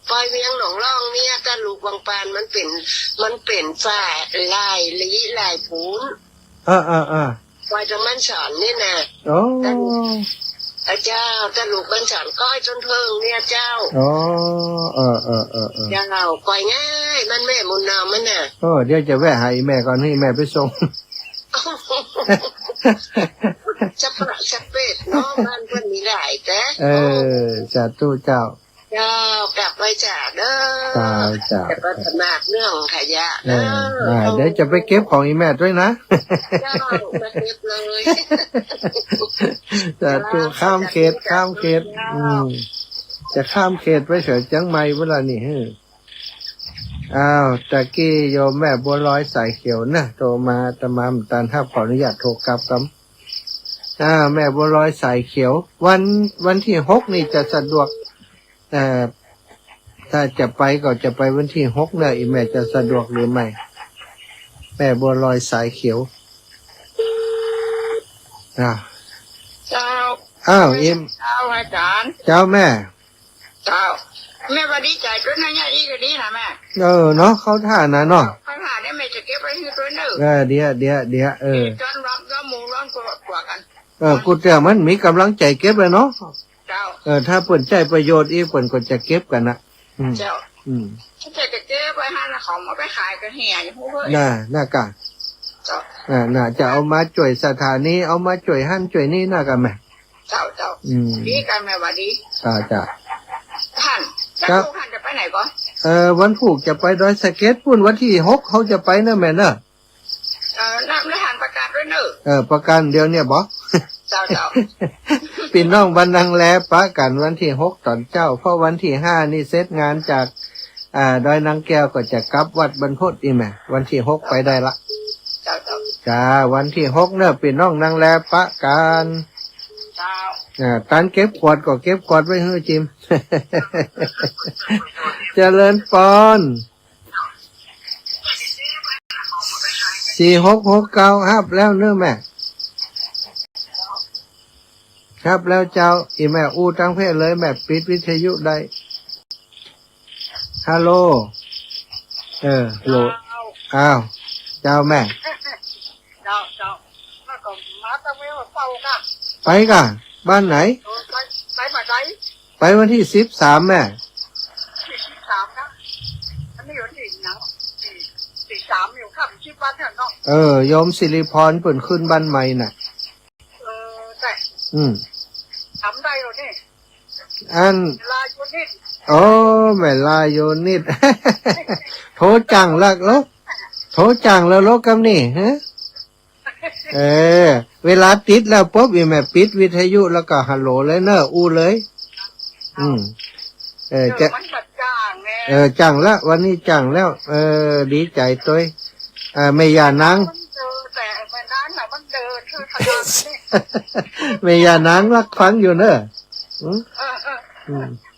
ฟอยเวียงหนองร่องเนี้ยถ้าลูกวางปานมันเป็นฝ่ายลายลี้ลายผูนฟอยจะมันสอนนี่น่ะเจ้าจะลูกบัญชาก้อยจนเพิงเนี่ยเจ้าเจ้าปล่อยง่ายมันแม่มุนนามมันน่ะเดี๋ยวจะแวะหาแม่ก่อนให้แม่ไปส่งจะประจะเป็ดน้องมันเพิ่นมีหลายแต่สาธุเจ้ากลับไปจ่าเด้อจะไปสมัครเรื่องขยะเดี๋ยวจะไปเก็บของอีแม่ด้วยนะเจ้าไปเก็บเลยสาธุข้ามเขตจะข้ามเขตไปเฉยจังไม่เวลานี่ตะกี้โยมแม่บัวลอยสายเขียวนะโทรมาตามตันถ้าขออนุญาตโทรกลับครับแม่บัวลอยสายเขียววันที่6นี่จะสะดวกถ้าจะไปก็จะไปวันที่6เนี่ยอีแม่จะสะดวกหรือไม่แม่บัวลอยสายเขียวเจ้าอิมอาจารย์เจ้าแม่แม่ดีใจด้วยนะเนี่ยอีกดีนะแม่เนาะเขาท่านะเนาะเขาท่าได้แม่จะเก็บไว้ที่ตัวนึงเดี๋ยวจนรับก็มูร้อนกว่ากันกูเจอมันมีกำลังใจเก็บเลยเนาะเจ้าถ้าเปิ่นใจประโยชน์อีเปิ่นก็จะเก็บกันนะเจ้าถ้าจะเก็บไว้ให้ของมาไปขายก็เหี่ยอยู่พวกเพื่อนน่ากะเจ้าน่าจะเอามาจ่วยสถานีเอามาจ่วยหั่นจ่วยนี่น่ากันไหมเจ้าดีกันแม่ว่าดีจ้าท่านจะไปไหนก่อนวันผูกจะไปดอยสะเก็ดพุ่นวันที่6เขาจะไปนะแม่เนอะน้ำทหารประกาศด้วยเนอะประกันเดียวเนี่ยบอกเจ้าพี่น้องบันนังแลปะกันวันที่6ตอนเจ้าเพราะวันที่5นี่เสร็จงานจากดอยนางแก้วก็จะกลับวัดบรรพตอีแม่วันที่6ไปได้ละจ้าวันที่6เนี่ยพี่น้องนางแลปะกันตันเก็บขวดก็เก็บขวดไว้ให้จิมเจริญปอน4669ฮับแล้วเนื้อแม่ ครับแล้วเจ้าอีแม่อู้ตั้งเพศเลยแม่ปิดวิทยุได้ฮัลโหลโหลอ้าวเจ้าแม่ เจ้าแล้วก็มาตะเวลเฝ้ากัน ไปกะบ้านไหน ไปมาไหน ไปวันที่13แม่ ที่13นะอันนี้อยู่ที่หยังที่3อยู่ครับที่บ้านเนี่ยเนาะโยมสิริพรเปิ่นขึ้นบ้านใหม่น่ะแต่ทำได้อยู่นี่อันเวลาอยู่นี่โอ้แม่ลาโยนิด โทรจังลักลกโทรจังแล้วลกกำนี่ฮะเวลาติดแล้วปุ๊บอีแม่ปิดวิทยุแล้วก็ฮัลโหลเลยเนอะอู้เลยจะมันบัดจ้างแน่จังละวันนี้จังแล้วดีใจตัวไม่อย่านางแต่ไม่นานน่ะมันเดินคือขยันนี่ ไม่อย่านางรักฟังอยู่เนอะ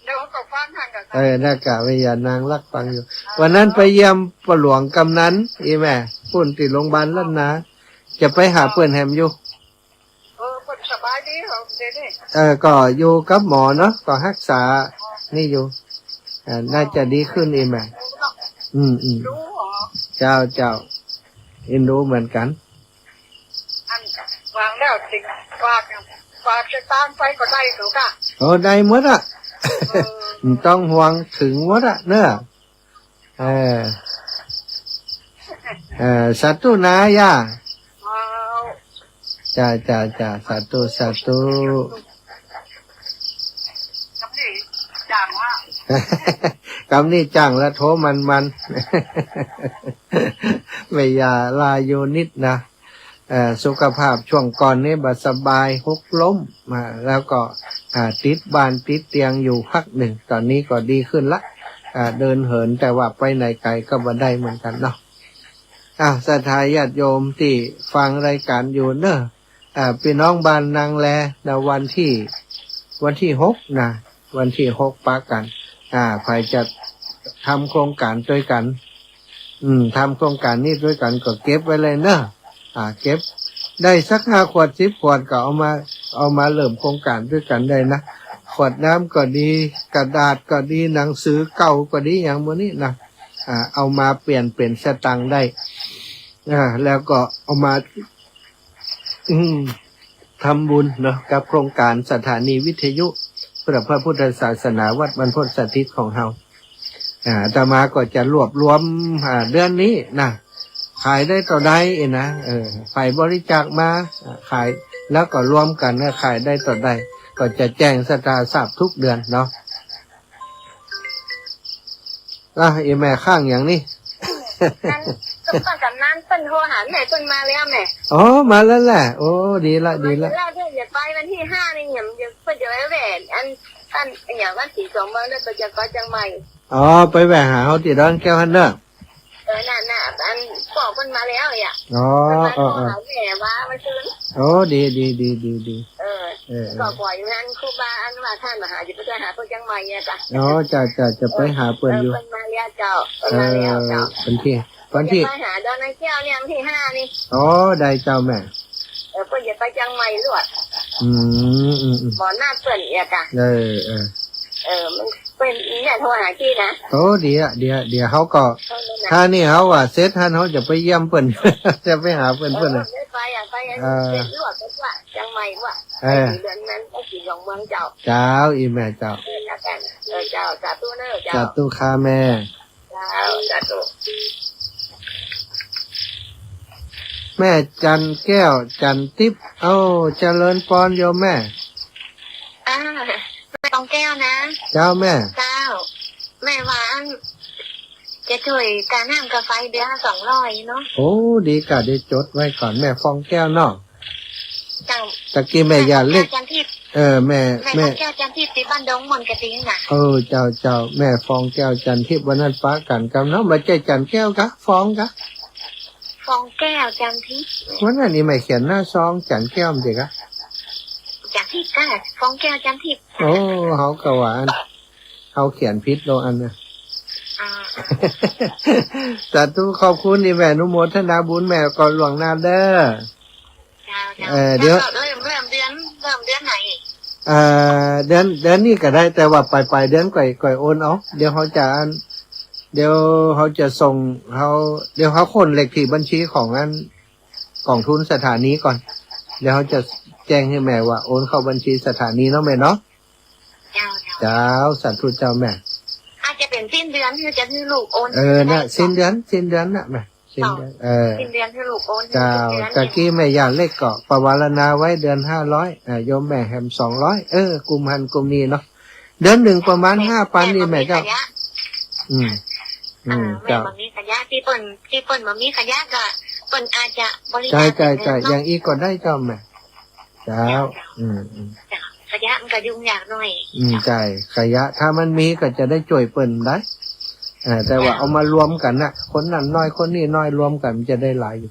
เดี๋ยวก็ฟังทางกันน่ากะไม่อย่านางรักฟังอยู่วันนั้นไปเยี่ยมปหลวงกำนันอีแม่ปุ่นติดโรงพยาบาลแล้วนะจะไปหาเพื่อนแฮมอยู่เพิ่นสบายดีเหรอเดี๋ยวนี้ก็อยู่กับหมอเนาะก็รักษานี่อยู่น่าจะดีขึ้นอีแม่รู้เหรอเจ้าอินดูเหมือนกันอันวางแล้วติฝากจะตามไปก็ได้เหรอค่ะได้หมดอ่ะต้องห่วงถึงหมดอ่ะเนอะสัตว์นายาจ้าสัตว์คำนี้จังว่าคำนี้จังแล้วโทมัน ไม่ยาลาโยนิดนะสุขภาพช่วงก่อนนี้บาสบายหกล้มมาแล้วก็ติดบ้านติดเตียงอยู่พักหนึ่งตอนนี้ก็ดีขึ้นละเดินเหินแต่ว่าไปไหนไกลก็บ่ได้เหมือนกันเนาะศรัทธาญาติโยมที่ฟังรายการอยู่เนอะพี่น้องบ้านนางแลในวันที่6นะวันที่6ปากันใครจะทำโครงการด้วยกันทำโครงการนี้ด้วยกันก็เก็บไว้เลยเนอะเก็บได้สัก5 ขวด10 ขวดก็เอามาเริ่มโครงการด้วยกันได้นะขวดน้ำก็ดีกระดาษก็ดีหนังสือเก่าก็ดีอย่างพวกนี้นะเอามาเปลี่ยนสตังค์ได้แล้วก็เอามาทำบุญเนาะกับโครงการสถานีวิทยุเพื่อพระพุทธศาสนาวัดบรรพตสถิตของเฮาอาตมาก็จะรวบรวมเดือนนี้นะขายได้ต่อได้นะฝ่ายบริจาคมาขายแล้วก็รวมกันขายได้ต่อได้ก็จะแจ้งสตาทราบทุกเดือนเนาะแม่ข้างอย่างนี้ก็ตั้งแต่นั้นเปิ้นโทรหาแม่เปิ้นมาแล้วแม่มาแล้วแหละโอ้ดีละแล้วเพื่อนจะไปวันที่5นี่เพิ่นจะไปแหวนอันอย่างวันที่2เมื่อนั้นก็จะไปจังใหม่ไปแหวหาเฮาที่ดอนแก้วหั่นเด้อน่ะอันบอกเพิ่นมาแล้วอ่ะแม่ว่ามาซื้อดีก็ปล่อยนั้นครูบาอันว่าท่านมหาจะไปหาเพิ่นจังใหม่อ่ะจ้ะจะไปหาเพิ่นอยู่เพิ่นมาแล้วเจ้ามาแล้วเจ้าวันที่ไปหาดอนนางแก้วเนี่ยวันที่5นี่ได้เจ้าแม่เพิ่นจะไปจังใหม่ลวดบ่หน้าเปิ้นอีกอ่ะมันเป็นเนี่ยโทรหากี้นะเดี๋ยวเขาก็ถ้านี่เขาว่าเซตท่านเขาจะไปเยี่ยมเปิ้น จะไปหาเปิ้นไปเป็นลวดว่าจังใหม่ว่าเดือนนั้นก็สิของเมืองเจ้าอีแม่เจ้าเจ้าสาธุเนอะเจ้าสาธุค่ะแม่สาธุแม่จันแก้วจันทิพย์เจริญพรโยมแม่ตองแก้วนะเจ้าแม่แม่ว่าจะช่วยการน้ำกาแฟเดือน200เนาะดีกะได้จดไว้ก่อนแม่ฟองแก้วเนาะตะกี้แม่อย่าเล็กแม่แก้วจันทิพย์ที่บ้านดงมนกระทิงน่ะเจ้าแม่ฟองแก้วจันทิพย์วันนั้นฟ้ากันกับน้องมาใจจันแก้วกะฟองแก้วจันทิพย์วันนั้นนี่ไม่เขียนหน้าซองจันแก้วเด็กอะจันทิพย์ก็ฟองแก้วจันทิพย์เขากะหวานเขาเขียนพิษโลอันนะสาธุขอบคุณแม่นุโมทนาบุญแม่ก่อนหลวงนาเด้อเดี๋ยวเริ่มเดือนไหน เดือนนี้ก็ได้แต่ว่าปลายเดือนก่อยโอนเอาเดี๋ยวเขาจะส่งเดี๋ยวเขาคนเลขที่บัญชีของอันกองทุนสถานีก่อนเดี๋ยวเขาจะแจ้งให้แม่ว่าโอนเข้าบัญชีสถานีเนาะแม่เนาะเจ้าสาธุเจ้าแม่อาจจะเป็นสิ้นเดือนคือจะให้ลูกโอนน่ะสิ้นเดือนน่ะแม่สิ้นเดือนสิ้นเดือนให้ลูกโอน เจ้าตะกี้แม่ย่าเลขเกาะประวารณาไว้เดือน500โยมแม่แฮม200กุมหันกุมนี้เนาะเดือนหนึ่งประมาณ5,000นี่แม่เจ้าแม่มันมีขยะที่เปิ้นมันมีขยะก็เปิ้นอาจจะบริจาคใจอย่างอีกก็ได้เจ้าแม่เจ้าขยะมันก็ยุ่งยากหน่อยใจขยะถ้ามันมีก็จะได้ช่วยเปิ้นได้แต่ว่าเอามารวมกันน่ะคนนั้นน้อยคนนี้น้อยรวมกันมันจะได้หลายอยู่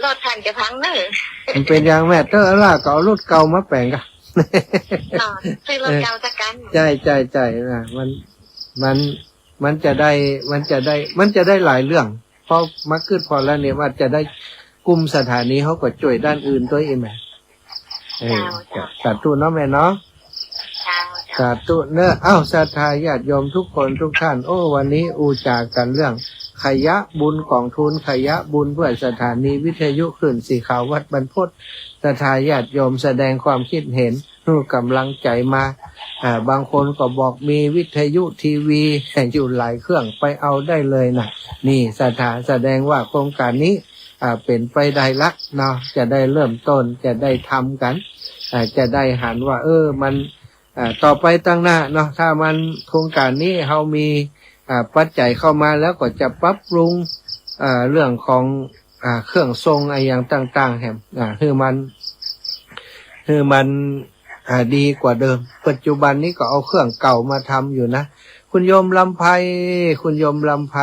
รถทันจะพังเนอะมันเป็นอย่างแม่เตอร์ล่ะก็เอารถเก่ามาแปลงกันซื้อรถเก่าสักกันใจนะมันจะได้หลายเรื่องเพราะมักขึ้นพอแล้วเนี่ยว่าจะได้กลุ่มสถานีเขาก็ช่วยด้านอื่นตัวเองแม่สาธุเนาะแม่เนาะสาธุเนอะศรัทธาญาติโยมทุกคนทุกท่านวันนี้อูจากันเรื่องขยะบุญกองทุนขยะบุญเพื่อสถานีวิทยุคลื่นสีขาววัดบรรพตศรัทธาญาติโยมแสดงความคิดเห็นรู้กำลังใจมาบางคนก็บอกมีวิทยุทีวีอยู่หลายเครื่องไปเอาได้เลยนะนี่ศรัทธาแสดงว่าโครงการนี้เป็นไปได้ละเนาะจะได้เริ่มต้นจะได้ทำกันจะได้หันว่ามันต่อไปตั้งหน้าเนาะถ้ามันโครงการนี้เขามีปัจจัยเข้ามาแล้วก็จะปรับปรุงเรื่องของเครื่องทรงอย่างต่างๆแห่งคือมันดีกว่าเดิมปัจจุบันนี้ก็เอาเครื่องเก่ามาทำอยู่นะคุณโยมลำไพ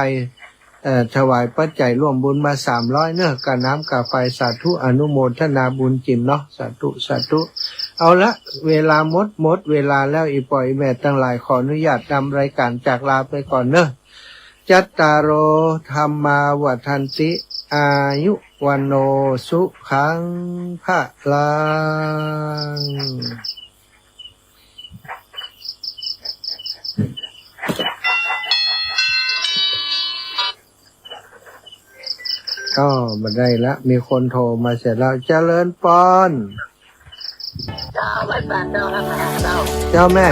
ถวายปัจจัยร่วมบุญมา300เนื้อกะน้ำกะไฟสาธุอนุโมทนาบุญจิมเนาะสาธุเอาละเวลาหมดเวลาแล้วอีปอยแม่ทั้งหลายขออนุญาตนำรายการจากลาไปก่อนเนอะจัตตารโอธัมมาวัฏันติอายุวันโนสุขังภะลังก็มาได้ละมีคนโทรมาเสร็จแล้วเจริญปอนเจ้าไว้บ้านเจ้าแล้วนะเจ้าแม่